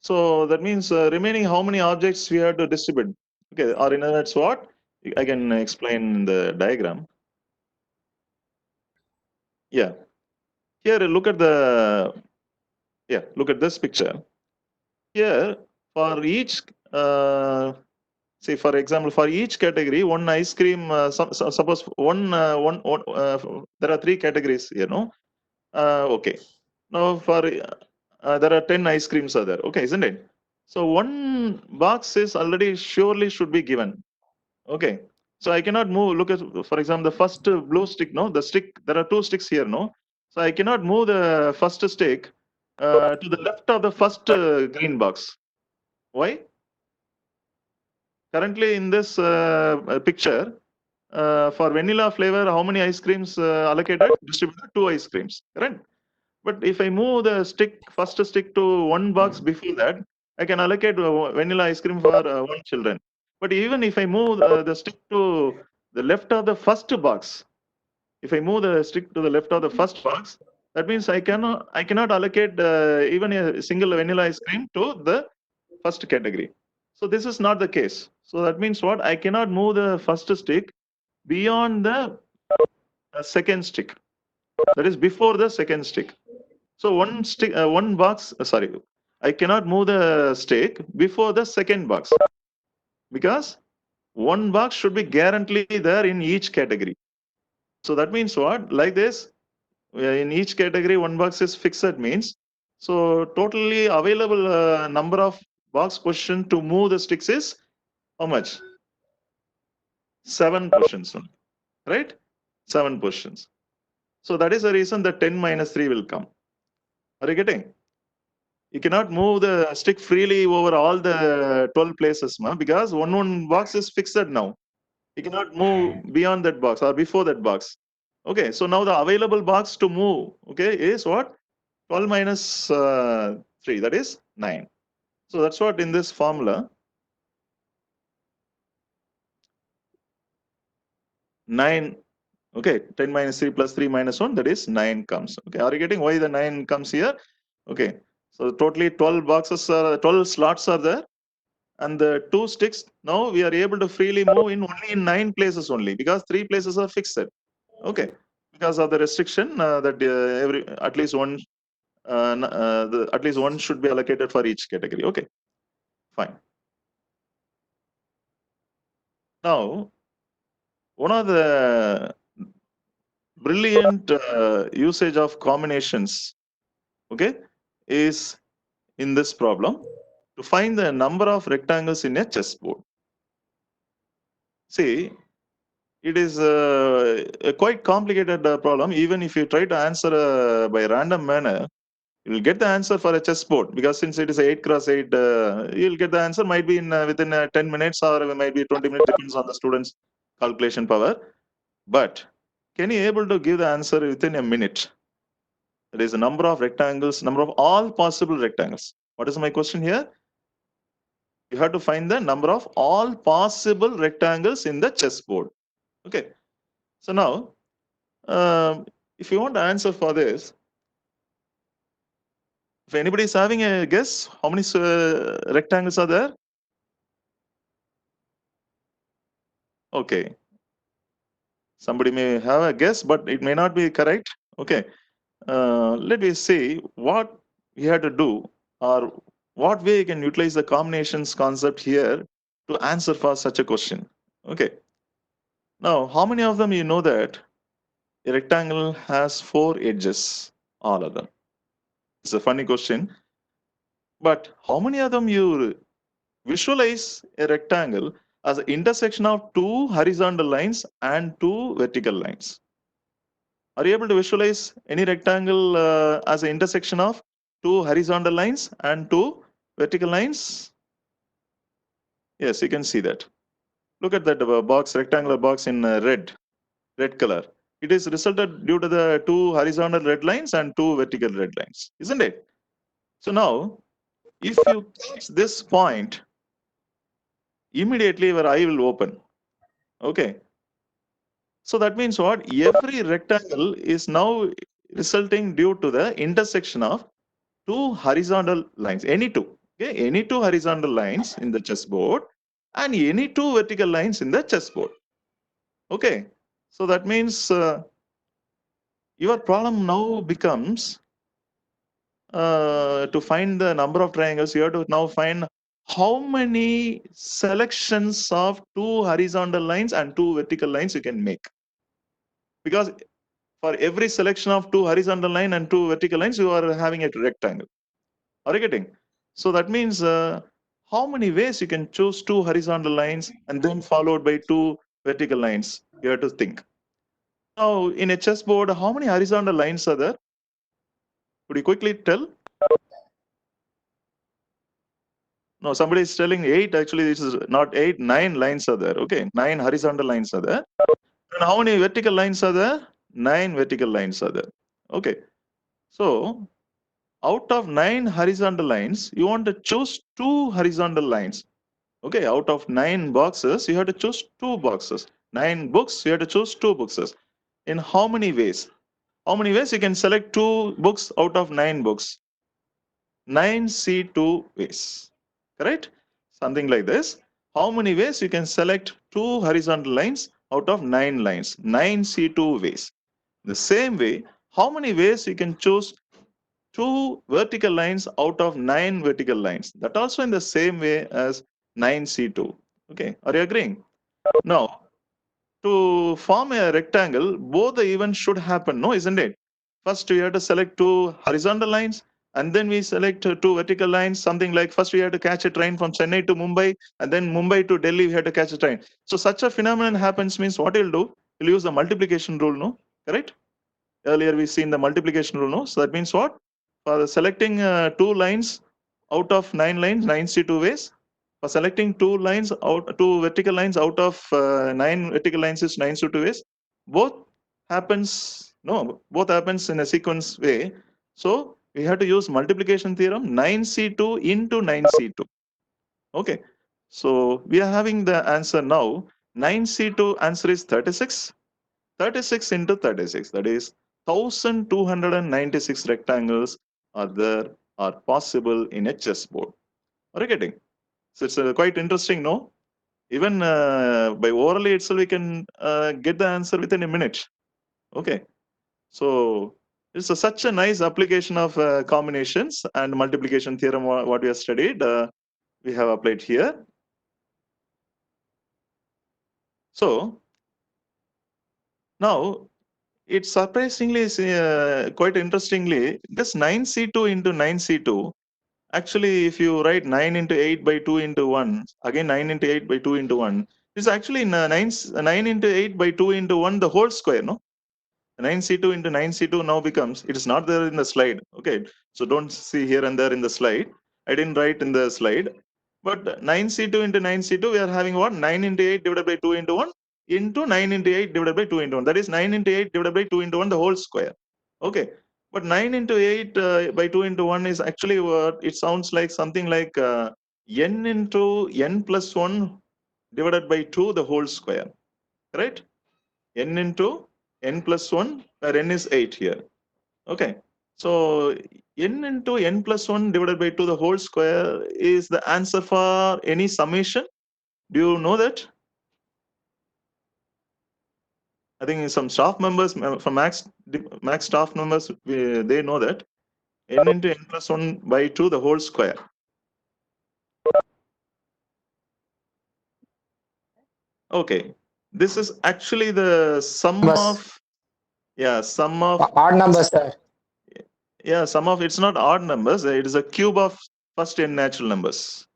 So that means remaining how many objects we have to distribute. Okay. Or in other words, what? I can explain in the diagram. Yeah. Here, look at look at this picture. Here, for each, say for example, for each category, one ice cream, suppose there are 3 categories, okay. Now for, there are 10 ice creams are there, okay, isn't it? So one box is already surely should be given, okay. So I cannot move, look at, for example, the first blue stick, no, the stick, there are 2 sticks here, no. So I cannot move the first stick to the left of the first green box. Why? Currently in this picture, for vanilla flavor, how many ice creams allocated? Distributed 2 ice creams, correct? But if I move the first stick to one box before that, I can allocate vanilla ice cream for 1 children. But even if I move the stick to the left of the first box, if I move the stick to the left of the first box, that means I cannot allocate even a single vanilla ice cream to the first category. So this is not the case. So that means what? I cannot move the first stick beyond the second stick. That is before the second stick. So one box, sorry, I cannot move the stick before the second box because one box should be guaranteed there in each category. So that means what? Like this, in each category, one box is fixed means. So totally available number of box position to move the sticks is how much? 7 positions, right? 7 positions. So that is the reason that 10 minus 3 will come. Are you getting? You cannot move the stick freely over all the 12 places, because one box is fixed now. You cannot move beyond that box or before that box. Okay, so now the available box to move, okay, is what? 12 minus 3, that is 9. So that's what in this formula, 9, okay, 10 minus 3 plus 3 minus 1, that is 9 comes. Okay, are you getting why the 9 comes here? Okay, so totally 12 boxes, 12 slots are there. And the 2 sticks, now we are able to freely move in only in 9 places only because 3 places are fixed. Okay, because of the restriction that at least one should be allocated for each category. Okay, fine. Now, one of the brilliant usage of combinations, okay, is in this problem to find the number of rectangles in a chessboard. See, it is a quite complicated problem. Even if you try to answer by random manner, you will get the answer for a chessboard because since it is 8 cross 8, you'll get the answer might be in within 10 minutes or might be 20 minutes, depends on the student's calculation power. But can you able to give the answer within a minute? There is a number of rectangles, number of all possible rectangles. What is my question here? You have to find the number of all possible rectangles in the chessboard. Okay. So now, if you want to answer for this, if anybody is having a guess, how many rectangles are there? Okay. Somebody may have a guess, but it may not be correct. Okay. Let me see what we have to do or what way you can utilize the combinations concept here to answer for such a question. Okay. Now, how many of them you know that a rectangle has 4 edges? All of them. It's a funny question. But how many of them you visualize a rectangle as an intersection of 2 horizontal lines and 2 vertical lines? Are you able to visualize any rectangle as an intersection of 2 horizontal lines and 2 vertical lines? Yes, you can see that. Look at that box, rectangular box in red color. It is resulted due to the two horizontal red lines and two vertical red lines, isn't it? So now, if you catch this point, immediately your eye will open. Okay. So that means what? Every rectangle is now resulting due to the intersection of two horizontal lines, any two. Okay, any two horizontal lines in the chessboard and any two vertical lines in the chessboard. Okay, so that means your problem now becomes to find the number of triangles. You have to now find how many selections of two horizontal lines and two vertical lines you can make. Because for every selection of two horizontal line and two vertical lines, you are having a rectangle. Are you getting? So that means how many ways you can choose two horizontal lines and then followed by two vertical lines? You have to think. Now, in a chessboard, how many horizontal lines are there? Could you quickly tell? No, somebody is telling 8. Actually, this is not 8, 9 lines are there. Okay, 9 horizontal lines are there. And how many vertical lines are there? 9 vertical lines are there. Okay, so out of 9 horizontal lines, you want to choose 2 horizontal lines. Okay, out of 9 boxes, you have to choose 2 boxes. 9 books, you have to choose 2 boxes. In how many ways? How many ways you can select 2 books out of 9 books? 9C2 ways, correct? Something like this. How many ways you can select 2 horizontal lines out of 9 lines? 9C2 ways. The same way, how many ways you can choose 2 vertical lines out of 9 vertical lines? That also in the same way as 9C2. Okay, are you agreeing? Now, to form a rectangle, both the events should happen, no, isn't it? First, we have to select 2 horizontal lines, and then we select 2 vertical lines. Something like first we have to catch a train from Chennai to Mumbai, and then Mumbai to Delhi, we have to catch a train. So such a phenomenon happens means what you'll do? You'll use the multiplication rule, no? Correct? Earlier we seen the multiplication rule, no? So that means what? For selecting 2 lines out of 9 lines, 9C2 ways, for selecting 2 lines out, 2 vertical lines out of 9 vertical lines is 9C2 ways. Both happens, no, both happens in a sequence way. So we have to use multiplication theorem 9C2 into 9C2. Okay. So we are having the answer now. 9C2 answer is 36. 36 into 36, that is 1296 rectangles are possible in a chessboard. Are you getting? So it's quite interesting, no? Even by orally itself, we can get the answer within a minute. Okay. So it's such a nice application of combinations and multiplication theorem, what we have studied, we have applied here. So now, it surprisingly is quite interestingly, this 9C2 into 9C2, actually, if you write 9 into 8 by 2 into 1, again 9 into 8 by 2 into 1, is actually 9 into 8 by 2 into 1, the whole square, no? 9C2 into 9C2 now becomes, it is not there in the slide. Okay, so don't see here and there in the slide. I didn't write in the slide. But 9C2 into 9C2, we are having what? 9 into 8 divided by 2 into 1 into 9 into 8 divided by 2 into 1. That is 9 into 8 divided by 2 into 1, the whole square. Okay. But 9 into 8 by 2 into 1 is actually what it sounds like something like n into n plus 1 divided by 2, the whole square. Right? N into n plus 1, where n is 8 here. Okay. So n into n plus 1 divided by 2, the whole square is the answer for any summation. Do you know that? I think some staff members from Max staff members, they know that. N into n plus 1 by 2, the whole square. Okay. This is actually the sum Numbers. of, yeah, sum of, Odd numbers, sir. yeah, sum of, it's not odd numbers. It is a cube of first n natural numbers.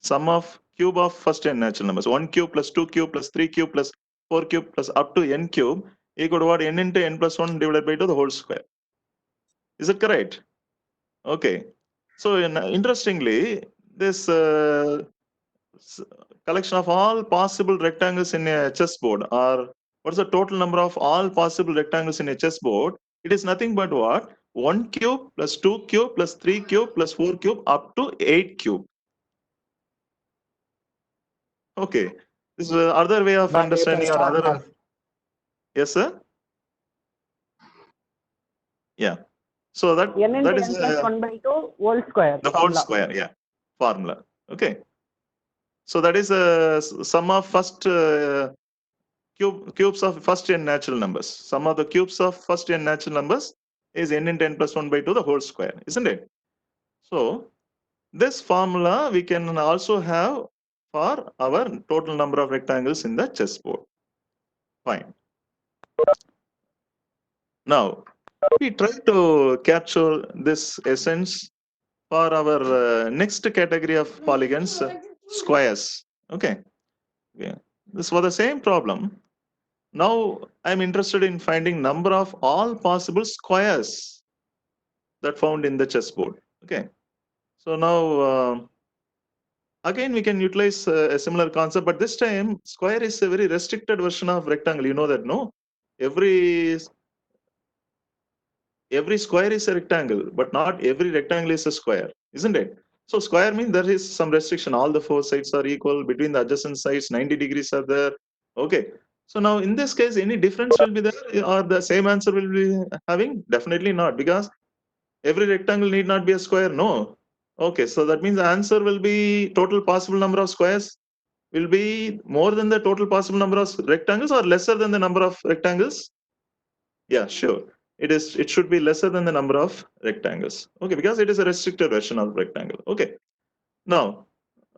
Sum of cube of first n natural numbers. 1 cube plus 2 cube plus 3 cube plus 4 cube plus up to n cube equal to what? N into n plus 1 divided by 2, the whole square. Is it correct? Okay. So interestingly, this collection of all possible rectangles in a chessboard, or what's the total number of all possible rectangles in a chessboard? It is nothing but what? 1 cube plus 2 cube plus 3 cube plus 4 cube up to 8 cube. Okay. This is other way of understanding or other. Yes, sir? Yeah. So that is plus 1 by 2 whole square. the whole square, yeah, formula. Okay. So that is a sum of first cubes of first n natural numbers. Sum of the cubes of first n natural numbers is n into n plus 1 by 2 the whole square, isn't it? So this formula we can also have for our total number of rectangles in the chessboard. Fine. Now we try to capture this essence for our next category of polygons, squares. Okay. Yeah. This was the same problem. Now I'm interested in finding number of all possible squares that found in the chessboard. Okay. So now again we can utilize a similar concept, but this time square is a very restricted version of rectangle. You know that, no? Every square is a rectangle, but not every rectangle is a square, isn't it? So square means there is some restriction. All the four sides are equal. Between the adjacent sides, 90 degrees are there. Okay. So now in this case, any difference will be there, or the same answer will be having? Definitely not, because every rectangle need not be a square. No. Okay. So that means the answer will be total possible number of squares will be more than the total possible number of rectangles, or lesser than the number of rectangles? Yeah, sure. It should be lesser than the number of rectangles. Okay, because it is a restricted version of rectangle. Okay. Now,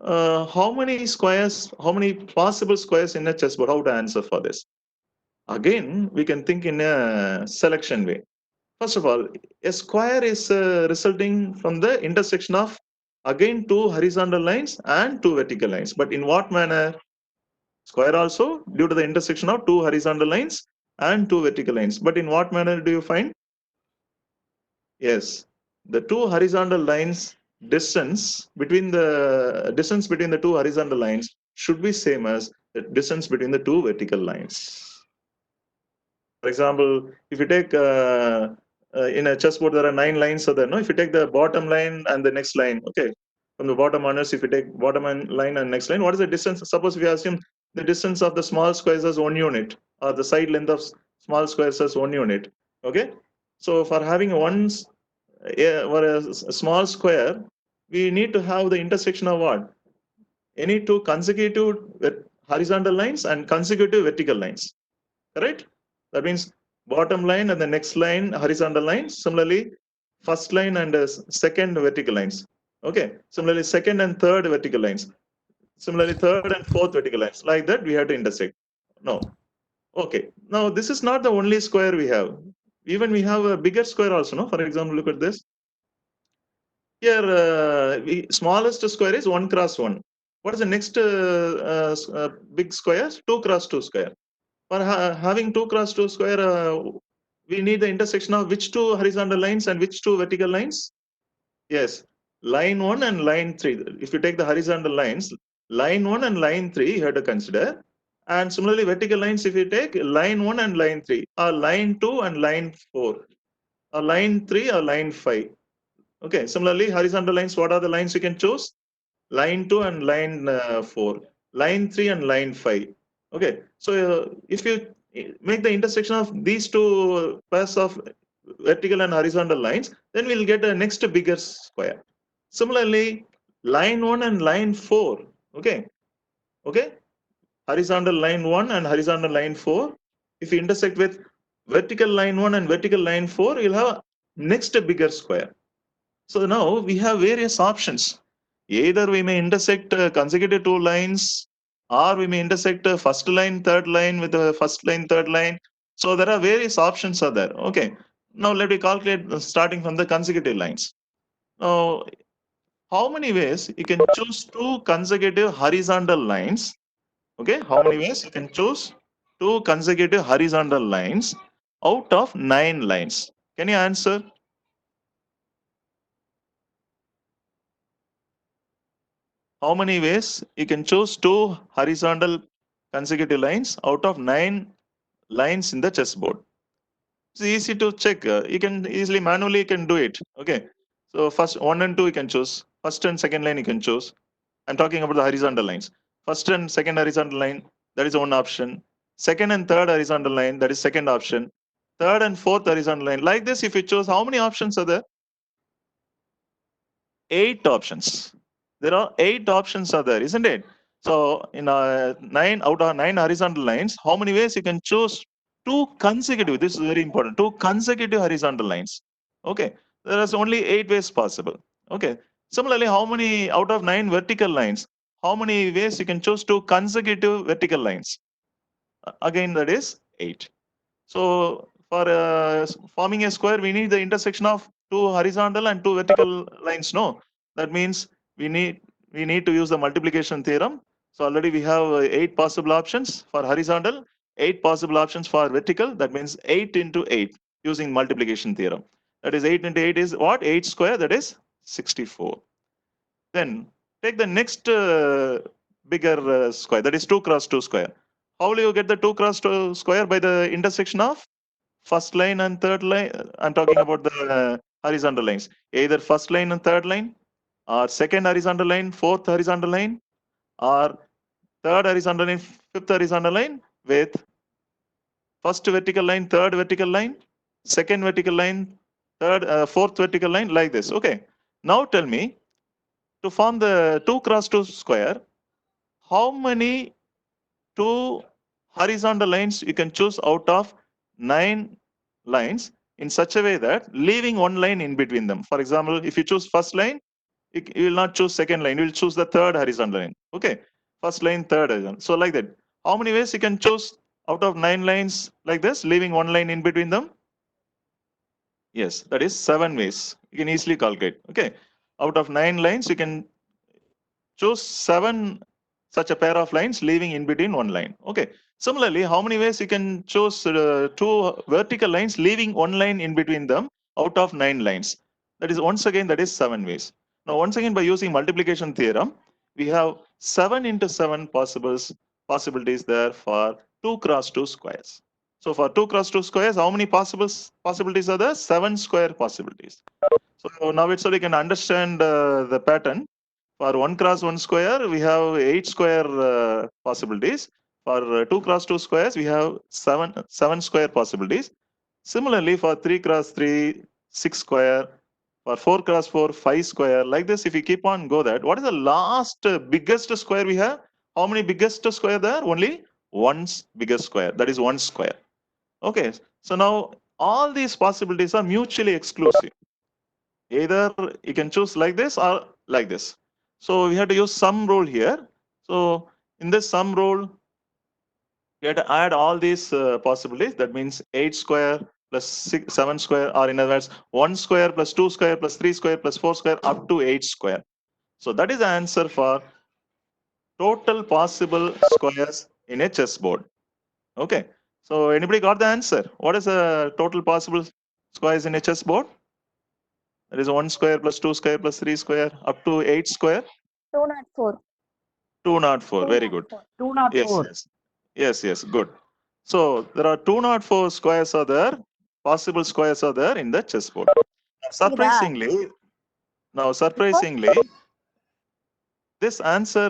how many possible squares in a chessboard? How to answer for this? Again, we can think in a selection way. First of all, a square is resulting from the intersection of again two horizontal lines and two vertical lines. But in what manner? Square also due to the intersection of two horizontal lines and two vertical lines. But in what manner do you find? Yes, the two horizontal lines distance between the two horizontal lines should be same as the distance between the two vertical lines. For example, if you take in a chessboard there are 9 lines, so there. No, if you take the bottom line and the next line, okay, from the bottom onwards, if you take bottom line and next line, what is the distance? Suppose we assume the distance of the small squares as 1 unit, or the side length of small squares as 1 unit. Okay, so for having or a small square, we need to have the intersection of what? Any two consecutive horizontal lines and consecutive vertical lines. Correct? That means bottom line and the next line horizontal lines. Similarly, first line and second vertical lines. Okay. Similarly, second and third vertical lines. Similarly, third and fourth vertical lines. Like that, we have to intersect. No. Okay. Now, this is not the only square we have. Even we have a bigger square also. No. For example, look at this. Here, smallest square is 1 cross 1. What is the next big square? 2 cross 2 square. For having 2 cross 2 square, we need the intersection of which two horizontal lines and which two vertical lines? Yes, line 1 and line 3. If you take the horizontal lines, line 1 and line 3 you have to consider. And similarly, vertical lines, if you take line 1 and line 3, or line 2 and line 4, or line 3 or line 5. Okay, similarly, horizontal lines, what are the lines you can choose? Line 2 and line 4, line 3 and line 5. Okay, so if you make the intersection of these two pairs of vertical and horizontal lines, then we'll get a next bigger square. Similarly, line 1 and line 4. Okay, horizontal line 1 and horizontal line 4. If you intersect with vertical line 1 and vertical line 4, you'll have next bigger square. So now we have various options. Either we may intersect consecutive two lines, or we may intersect first line, third line with the first line, third line. So there are various options are there. Okay. Now let me calculate starting from the consecutive lines. Now, how many ways you can choose two consecutive horizontal lines? Okay. How many ways you can choose two consecutive horizontal lines out of 9 lines? Can you answer? how many ways you can choose 2 horizontal consecutive lines out of 9 lines in the chessboard. It's easy to check. You can easily manually can do it. Okay. So first 1 and 2 you can choose. First and second line you can choose. I'm talking about the horizontal lines. First and second horizontal line, that is one option. Second and third horizontal line, that is second option. Third and fourth horizontal line. Like this, if you choose, how many options are there? 8 options. There are 8 options are there, isn't it? So in 9 out of 9 horizontal lines, how many ways you can choose 2 consecutive? This is very important. 2 consecutive horizontal lines. Okay. There is only 8 ways possible. Okay. Similarly, how many out of 9 vertical lines? How many ways you can choose 2 consecutive vertical lines? Again, that is 8. So for forming a square, we need the intersection of 2 horizontal and 2 vertical lines. No, that means we need to use the multiplication theorem. So already we have 8 possible options for horizontal, 8 possible options for vertical. That means 8 into 8 using multiplication theorem. That is 8 into 8 is what? 8 square, that is 64. Then take the next bigger square, that is 2 cross 2 square. How will you get the 2 cross 2 square? By the intersection of first line and third line. I'm talking about the horizontal lines. Either first line and third line, or second horizontal line, fourth horizontal line, or third horizontal line, fifth horizontal line with first vertical line, third vertical line, second vertical line, fourth vertical line, like this. Okay. Now tell me, to form the 2 cross 2 square, how many 2 horizontal lines you can choose out of 9 lines in such a way that leaving one line in between them? For example, if you choose first line, you will not choose second line, you will choose the third horizontal line. Okay, first line, third horizontal. So like that, how many ways you can choose out of 9 lines like this, leaving one line in between them? Yes, that is 7 ways. You can easily calculate. Okay, out of 9 lines, you can choose 7 such a pair of lines, leaving in between one line. Okay. Similarly, how many ways you can choose 2 vertical lines, leaving one line in between them out of 9 lines? That is once again, that is 7 ways. Now, once again, by using multiplication theorem, we have 7 into 7 possibilities there for 2 cross 2 squares. So for 2 cross 2 squares, how many possibilities are there? 7 square possibilities. So now it's so we can understand the pattern. For 1 cross 1 square, we have 8 square possibilities. For 2 cross 2 squares, we have 7 square possibilities. Similarly, for 3 cross 3, 6 square. For 4 cross 4, 5 square. Like this, if you keep on go that, what is the last biggest square we have? How many biggest square there? Only one biggest square. That is 1 square. Okay. So now all these possibilities are mutually exclusive. Either you can choose like this or like this. So we have to use sum rule here. So in this sum rule, you have to add all these possibilities. That means 8 square plus 7 square, or in other words, 1 square plus 2 square plus 3 square plus 4 square up to 8 square. So that is the answer for total possible squares in a chessboard. Okay. So anybody got the answer? What is the total possible squares in a chessboard? That is 1 square plus 2 square plus 3 square up to 8 square. 204. 204. Very good. 204. Yes, good. So there are 204 squares are there, possible squares are there in the chessboard. Surprisingly, this answer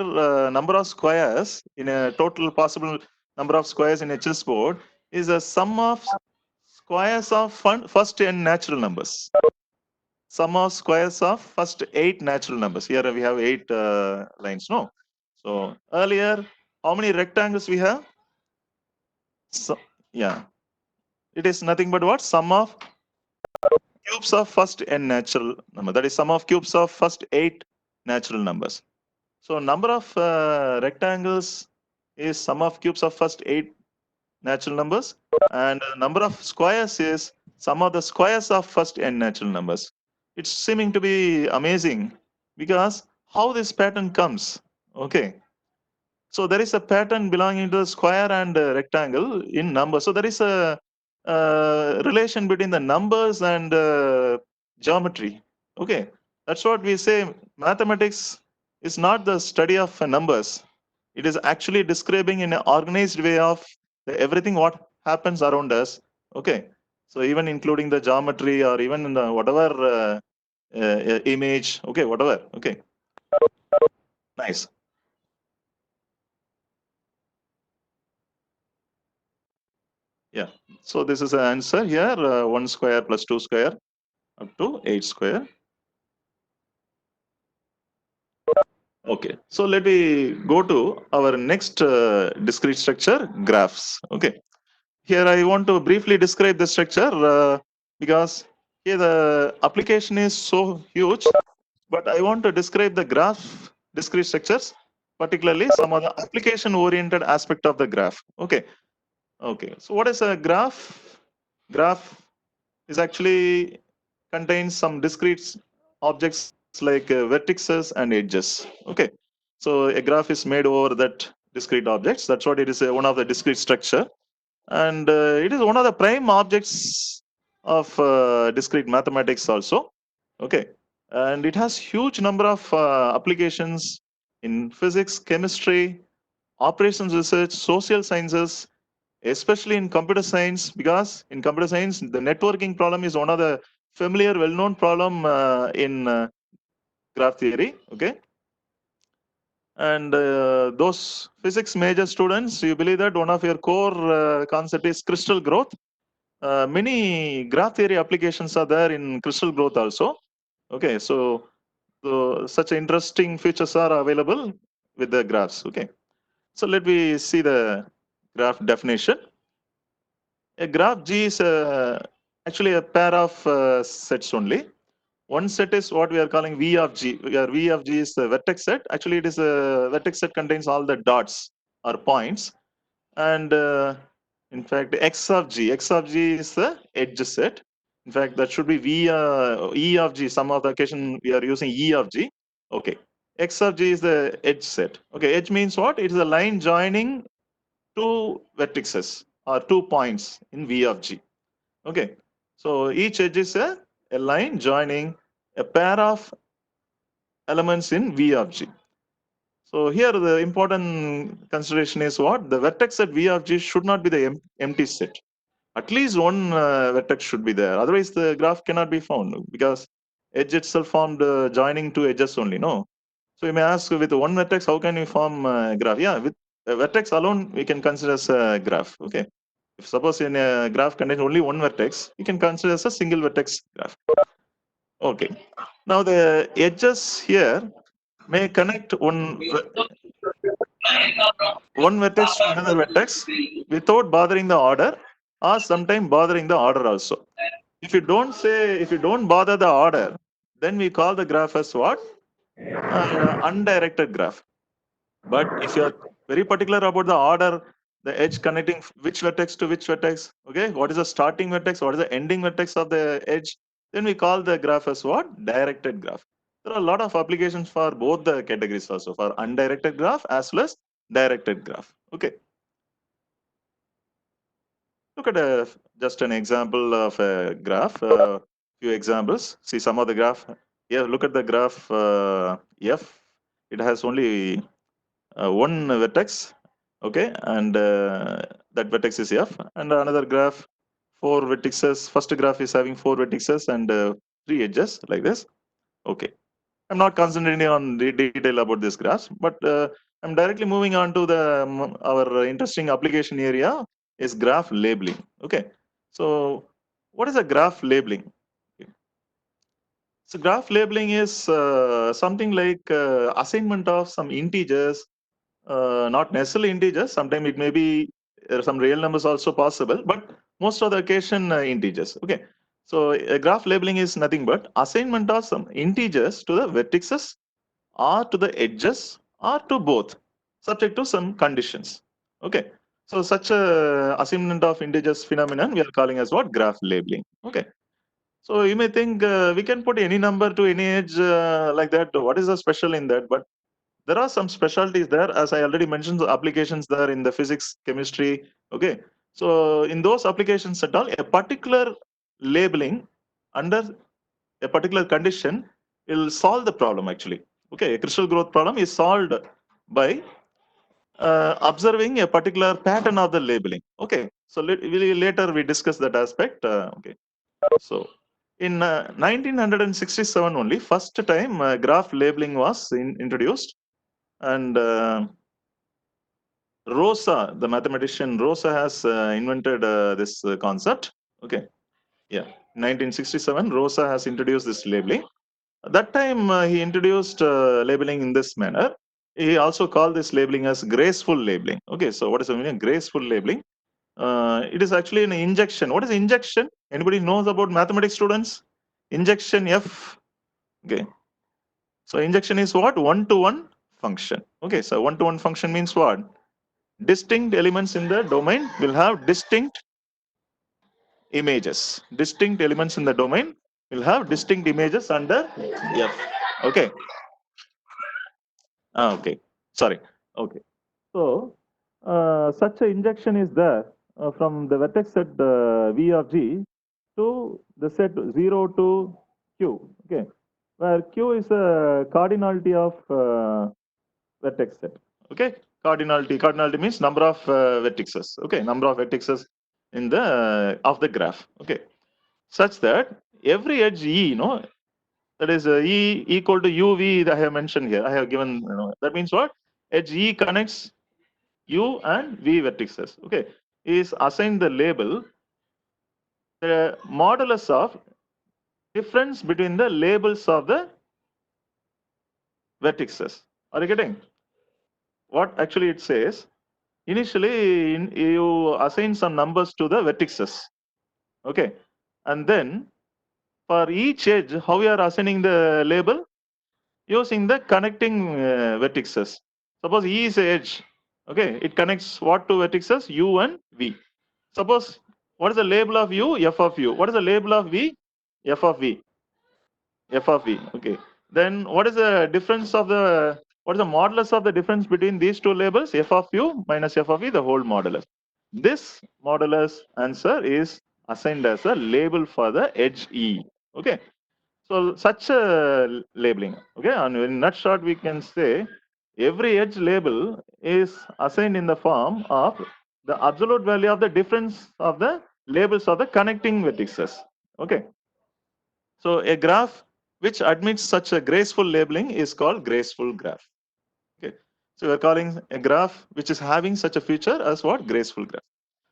number of squares in a total possible number of squares in a chessboard is a sum of squares of first n natural numbers. Sum of squares of first 8 natural numbers. Here we have 8 lines. No. So earlier, how many rectangles we have? So, yeah, it is nothing but what? Sum of cubes of first n natural number. That is sum of cubes of first 8 natural numbers. So number of rectangles is sum of cubes of first 8 natural numbers, and number of squares is sum of the squares of first n natural numbers. It's seeming to be amazing because how this pattern comes. Okay. So there is a pattern belonging to the square and rectangle in numbers. So there is a relation between the numbers and geometry. Okay, that's what we say. Mathematics is not the study of numbers. It is actually describing in an organized way of everything what happens around us. Okay. So even including the geometry or even in the whatever image. Okay, whatever. Okay. Nice. Yeah. So this is the answer here. 1 square plus 2 square up to 8 square. Okay, so let me go to our next discrete structure, graphs. Okay, here I want to briefly describe the structure because here the application is so huge, but I want to describe the graph discrete structures, particularly some of the application oriented aspect of the graph. Okay, so what is a graph? Graph is actually contains some discrete objects like vertices and edges. Okay, so a graph is made over that discrete objects. That's what it is, one of the discrete structure, and it is one of the prime objects of discrete mathematics also. Okay, and it has huge number of applications in physics, chemistry, operations research, social sciences, especially in computer science, because in computer science the networking problem is one of the familiar well-known problem in graph theory. Okay, and those physics major students, you believe that one of your core concept is crystal growth. Many graph theory applications are there in crystal growth also. Okay, so such interesting features are available with the graphs. Okay, so let me see the graph definition. A graph G is actually a pair of sets only. One set is what we are calling V of G. Where V of G is the vertex set. Actually, it is a vertex set contains all the dots or points. And in fact, X of G is the edge set. In fact, that should be E of G. Some of the occasion we are using E of G. Okay. X of G is the edge set. Okay. Edge means what? It is a line joining two vertices or 2 points in V of G. Okay, so each edge is a line joining a pair of elements in V of G. So here the important consideration is what? The vertex at V of G should not be the empty set. At least one vertex should be there. Otherwise, the graph cannot be found because edge itself formed joining two edges only. No. So you may ask, with one vertex, how can we form a graph? Yeah, with a vertex alone, we can consider as a graph. Okay. If suppose in a graph contains only one vertex, you can consider as a single vertex graph. Okay. Now the edges here may connect one vertex to another vertex without bothering the order, or sometime bothering the order also. If you don't bother the order, then we call the graph as what? Undirected graph. But if you are very particular about the order, the edge connecting which vertex to which vertex, okay, what is the starting vertex, what is the ending vertex of the edge, then we call the graph as what? Directed graph. There are a lot of applications for both the categories also, for undirected graph as well as directed graph. Okay. Look at just an example of a graph. Few examples. See some of the graph. Here, look at the graph F. It has only one vertex. Okay, and that vertex is F. And another graph, 4 vertices. First graph is having 4 vertices and 3 edges like this. Okay. I'm not concentrating on the detail about this graphs, but I'm directly moving on to the our interesting application area is graph labeling. Okay, so what is a graph labeling? Okay. So graph labeling is something like assignment of some integers, not necessarily integers. Sometimes it may be some real numbers also possible, but most of the occasion integers. Okay, so graph labeling is nothing but assignment of some integers to the vertices or to the edges or to both, subject to some conditions. Okay, so such a assignment of integers phenomenon we are calling as what? Graph labeling. Okay, so you may think we can put any number to any edge like that. What is the special in that? But there are some specialties there, as I already mentioned, the applications there in the physics, chemistry. Okay, so in those applications at all, a particular labeling under a particular condition will solve the problem actually. Okay, a crystal growth problem is solved by observing a particular pattern of the labeling. Okay, so later we discuss that aspect. Okay, so in 1967 only, first time graph labeling was introduced, and Rosa, the mathematician Rosa, has invented this concept. Okay, yeah, 1967, Rosa has introduced this labeling. At that time, he introduced labeling in this manner. He also called this labeling as graceful labeling. Okay, so what is the meaning of graceful labeling? It is actually an injection. What is injection? Anybody knows about mathematics, students? Injection F. Okay, so injection is what? One-to-one function. Okay, so one-to-one function means what? Distinct elements in the domain will have distinct images. Distinct elements in the domain will have distinct images under F. Okay. Okay. Sorry. Okay. So such an injection is there from the vertex set V of G to the set 0 to Q. Okay. Where Q is a cardinality of vertex set. Okay. Cardinality means number of vertices. Okay. Number of vertices in the of the graph. Okay. Such that every edge E, that is E equal to UV that I have mentioned here. I have given, that means what? Edge E connects U and V vertices. Okay. Is assigned the label the modulus of difference between the labels of the vertices. Are you getting? What actually it says? Initially, you assign some numbers to the vertices. Okay. And then for each edge, how you are assigning the label? Using the connecting vertices. Suppose E is a edge. Okay. It connects what two vertices? U and V. Suppose what is the label of U? F of U. What is the label of V? F of V. F of V. Okay. Then what is the difference of the, what is the modulus of the difference between these two labels? F of U minus F of V, the whole modulus. This modulus answer is assigned as a label for the edge E. Okay. So such a labeling. Okay. And in nutshot, we can say every edge label is assigned in the form of the absolute value of the difference of the labels of the connecting vertices. Okay. So a graph which admits such a graceful labeling is called graceful graph. Okay. So we're calling a graph which is having such a feature as what? Graceful graph.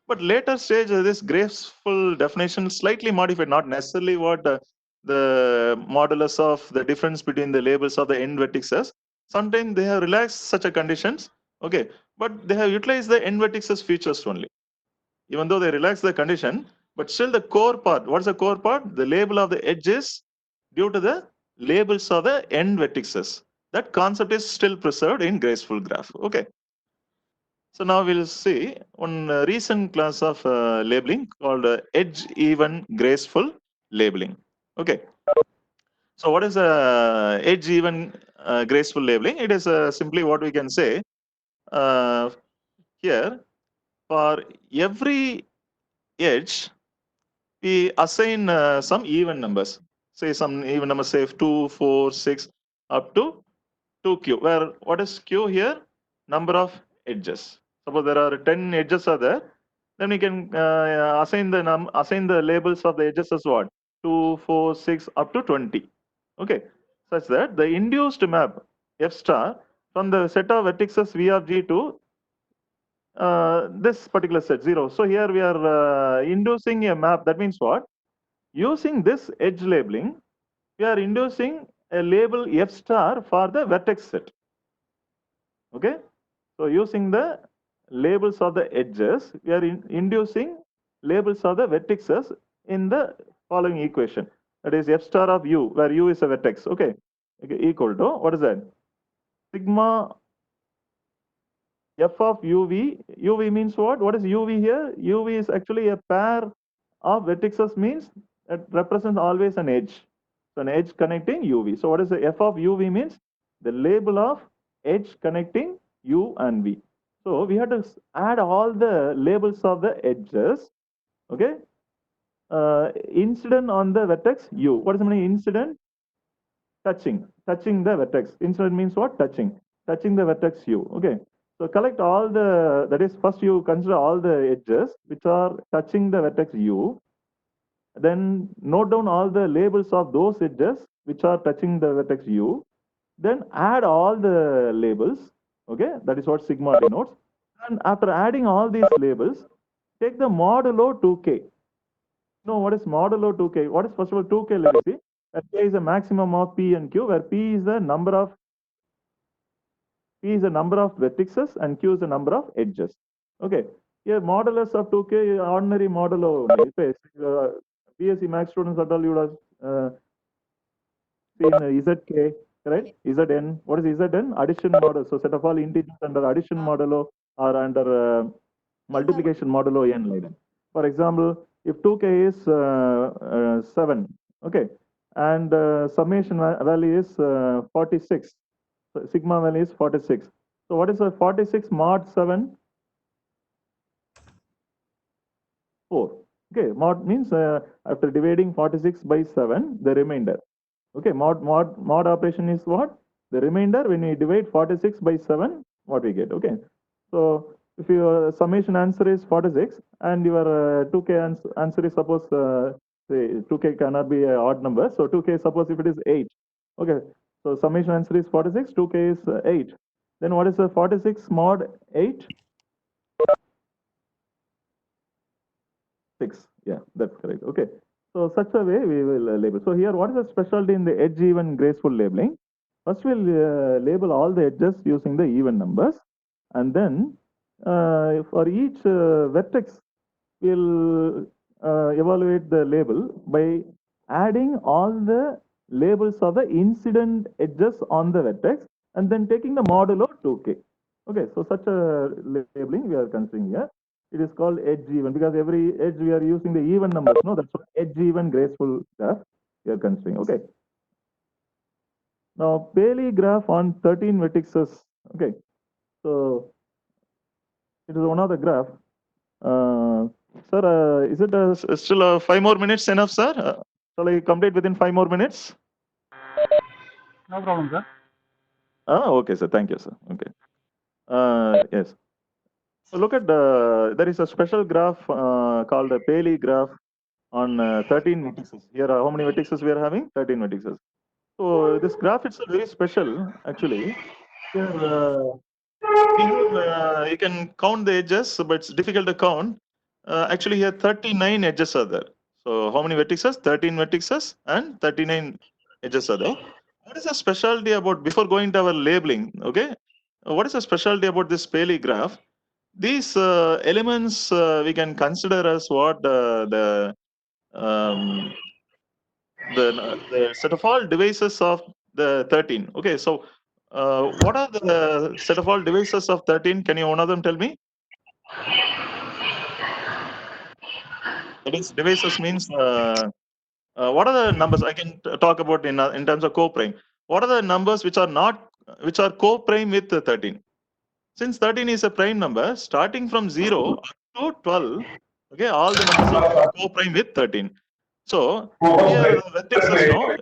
But later stage, this graceful definition slightly modified, not necessarily what the modulus of the difference between the labels of the end vertices. Sometimes they have relaxed such a conditions. Okay. But they have utilized the end vertices features only. Even though they relax the condition, but still the core part, what's the core part? The label of the edges due to the labels of the end vertices. That concept is still preserved in graceful graph. Okay. So now we'll see one recent class of labeling called edge even graceful labeling. Okay. So what is edge even graceful labeling? It is simply what we can say here. For every edge, we assign some even numbers. Say some even numbers, say 2, 4, 6, up to 2q. Where what is q here? Number of edges. Suppose there are 10 edges are there, then we can assign the labels of the edges as what? 2, 4, 6, up to 20. Okay, such that the induced map f star from the set of vertices v of g to this particular set 0. So here we are inducing a map. That means what? Using this edge labeling, we are inducing a label f star for the vertex set. Okay. So using the labels of the edges, we are inducing labels of the vertices in the following equation. That is f star of u, where u is a vertex. Okay. Equal to, what is that? Sigma f of uv. Uv means what? What is uv here? Uv is actually a pair of vertices, means it represents always an edge. So an edge connecting uv. So what is the f of uv means? The label of edge connecting u and v. So we have to add all the labels of the edges. Okay. Incident on the vertex u. What is the meaning incident? touching the vertex. Incident means what? Touching the vertex u. Okay. So collect all the, that is first you consider all the edges which are touching the vertex u. Then note down all the labels of those edges which are touching the vertex u. Then add all the labels. Okay, that is what sigma denotes. And after adding all these labels, take the modulo 2k. No, what is modulo 2k? What is first of all 2k? Let us see. K is a maximum of p and q, where p is the number of vertices and q is the number of edges. Okay. Here modulus of 2k ordinary modulo only. BSc Max students at all you would have seen ZK, right? Zn. What is Zn? Addition model. So set of all integers under addition modulo or under multiplication modulo n like that. For example, if 2k is 7, okay, and summation value is 46, so sigma value is 46. So what is a 46 mod 7? 4. Okay, mod means after dividing 46 by 7, the remainder. Okay, mod operation is what? The remainder when we divide 46 by 7, what we get. Okay, so if your summation answer is 46 and your 2k answer is suppose say 2k cannot be an odd number, so 2k suppose if it is 8. Okay, so summation answer is 46, 2k is 8. Then what is the 46 mod 8? 6. Yeah, that's correct. Okay. So such a way we will label. So here, what is the specialty in the edge even graceful labeling? First, we'll label all the edges using the even numbers, and then for each vertex, we'll evaluate the label by adding all the labels of the incident edges on the vertex, and then taking the modulo 2k. Okay, so such a labeling we are considering here. It is called edge even because every edge we are using the even numbers. No, that's what edge even graceful graph we are considering. Okay. Now Paley graph on 13 vertices. Okay. So it is one of the graph. Sir, is it still 5 more minutes enough, sir? Shall I complete within 5 more minutes? No problem, sir. Okay, sir. Thank you, sir. Okay. Yes. So look at there is a special graph called the Paley graph on 13 vertices. Here, how many vertices we are having? 13 vertices. So this graph is very special, actually. Here, you can count the edges, but it's difficult to count. Actually, here 39 edges are there. So how many vertices? 13 vertices and 39 edges are there. What is the specialty about, before going to our labeling, okay? What is the specialty about this Paley graph? These elements we can consider as what um, the set of all devices of the 13. Okay, so what are the set of all devices of 13? Can you one of them tell me? That is, devices means what are the numbers I can talk about in terms of co-prime? What are the numbers which are co-prime with 13? Since 13 is a prime number, starting from 0 up to 12, okay, all the numbers are co-prime with 13. So here vertices, no,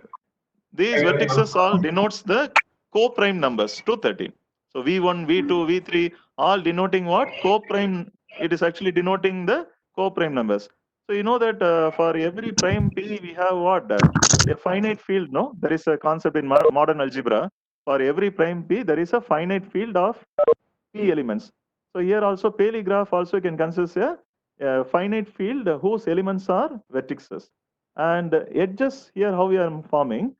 these vertices all denotes the co-prime numbers to 13. So V1, V2, V3, all denoting what? Co-prime. It is actually denoting the co-prime numbers. So you know that for every prime P, we have what? A finite field, no? There is a concept in modern algebra. For every prime P, there is a finite field of P elements. So here also Paley graph also can consist a finite field whose elements are vertices. And edges here, how we are forming,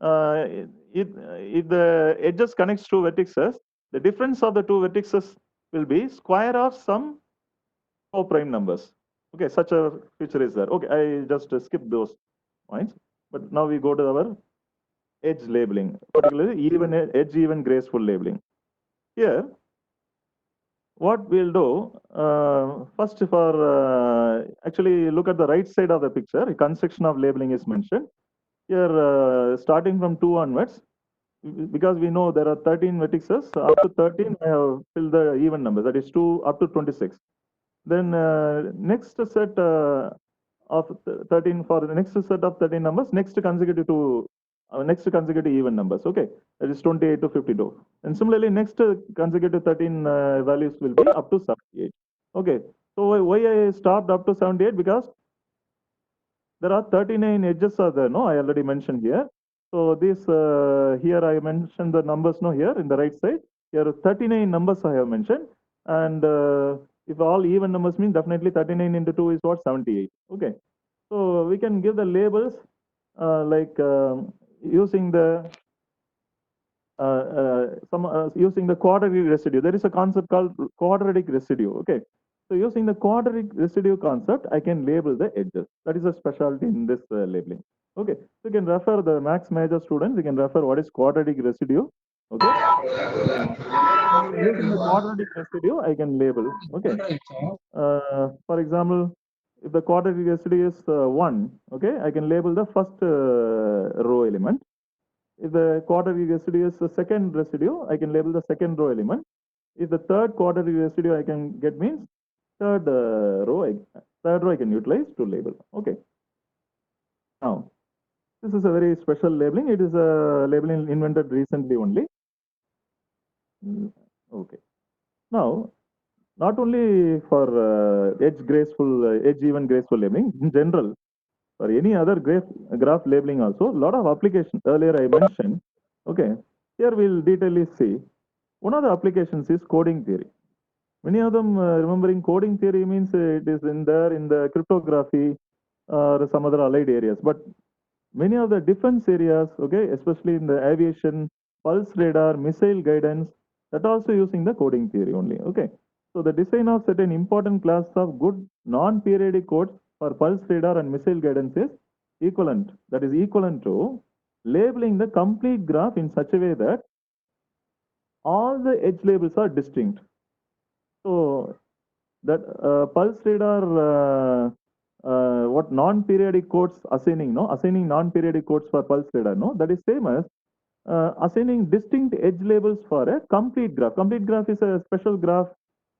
if the edges connects to vertices, the difference of the two vertices will be square of some co-prime numbers. Okay, such a feature is there. Okay, I just skipped those points. But now we go to our edge labeling, particularly even edge even graceful labeling. Here, what we'll do, first for actually look at the right side of the picture, a construction of labeling is mentioned. Here, starting from 2 onwards, because we know there are 13 vertices, up to 13 I have filled the even numbers, that is 2 up to 26. Then next set of 13 for the next set of 13 numbers, next consecutive to next consecutive even numbers. Okay, that is 28 to 52. And similarly, next consecutive 13 values will be up to 78. Okay, so why I stopped up to 78? Because there are 39 edges are there. No, I already mentioned here. So this here I mentioned the numbers. No, here in the right side, here 39 numbers I have mentioned, and if all even numbers mean definitely 39 into 2 is what, 78. Okay, so we can give the labels like using the using the quadratic residue. There is a concept called quadratic residue. Okay, so using the quadratic residue concept, I can label the edges. That is a specialty in this labeling. Okay, so you can refer the max major students. You can refer what is quadratic residue. Okay, using the quadratic residue, I can label. Okay, for example, if the quadratic residue is 1, okay, I can label the first row element. If the quadratic residue is the second residue, I can label the second row element. If the third quadratic residue I can get means third row I can utilize to label. Okay. Now, this is a very special labeling. It is a labeling invented recently only. Okay. Now, not only for edge even graceful labeling, in general, for any other graph labeling also, a lot of applications earlier I mentioned. Okay, here we'll detailedly see. One of the applications is coding theory. Many of them remembering coding theory means it is in the cryptography or some other allied areas. But many of the defense areas, okay, especially in the aviation, pulse radar, missile guidance, that also using the coding theory only. Okay, so the design of certain important class of good non-periodic codes for pulse radar and missile guidance is equivalent. That is equivalent to labeling the complete graph in such a way that all the edge labels are distinct. So that pulse radar, what non-periodic codes assigning, no, assigning non-periodic codes for pulse radar, no, that is same as assigning distinct edge labels for a complete graph. Complete graph is a special graph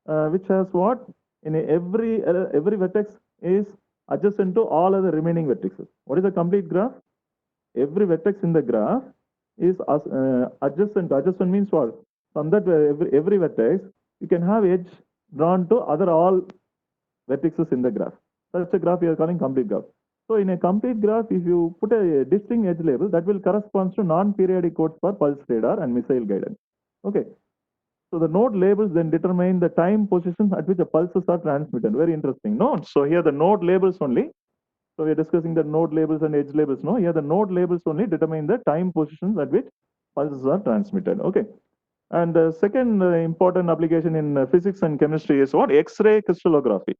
which has what, in every vertex is adjacent to all other remaining vertices. What is a complete graph? Every vertex in the graph is adjacent. Adjacent means what? From that every vertex, you can have edge drawn to other all vertices in the graph. Such a graph we are calling complete graph. So in a complete graph, if you put a distinct edge label, that will correspond to non-periodic codes for pulse radar and missile guidance. Okay. So the node labels then determine the time positions at which the pulses are transmitted. Very interesting. No, so here the node labels only. So we are discussing the node labels and edge labels. No, here the node labels only determine the time positions at which pulses are transmitted. Okay. And the second important application in physics and chemistry is what? X-ray crystallography.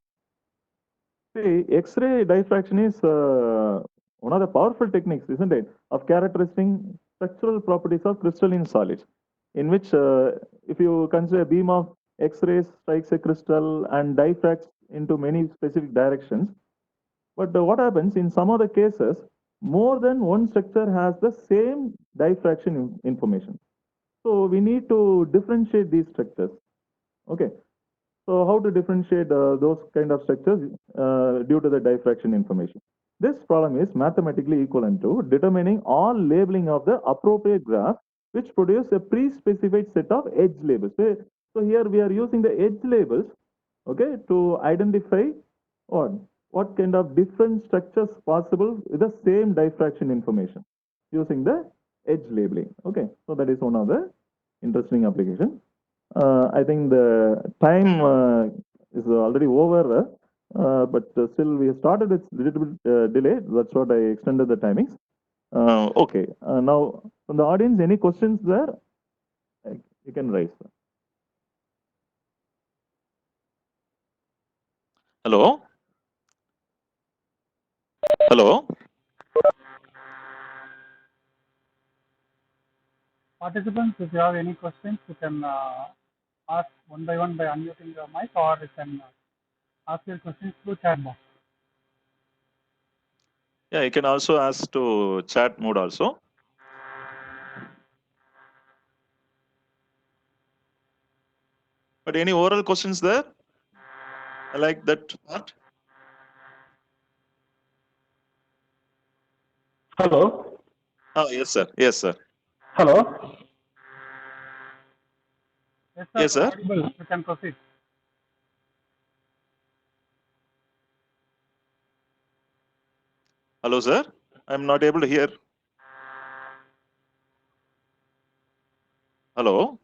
See, X-ray diffraction is one of the powerful techniques, isn't it, of characterizing structural properties of crystalline solids, in which if you consider a beam of X-rays strikes a crystal and diffracts into many specific directions. But what happens in some of the cases, more than one structure has the same diffraction information. So we need to differentiate these structures. Okay. So how to differentiate those kind of structures due to the diffraction information? This problem is mathematically equivalent to determining all labeling of the appropriate graph, which produce a pre-specified set of edge labels. So here we are using the edge labels, okay, to identify what kind of different structures possible with the same diffraction information using the edge labeling. Okay, so that is one of the interesting application. I think the time is already over, but still we started with a little bit delay. That's what I extended the timings. Okay, now from the audience, any questions there? You can raise. Hello? Hello? Participants, if you have any questions, you can ask one by one by unmuting your mic, or you can ask your questions through chat box. Yeah, you can also ask to chat mode also. But any oral questions there? I like that part. Hello. Oh, yes, sir. Yes, sir. Hello. Yes, sir. Yes, sir. Audible. You can proceed. Hello, sir. I'm not able to hear. Hello.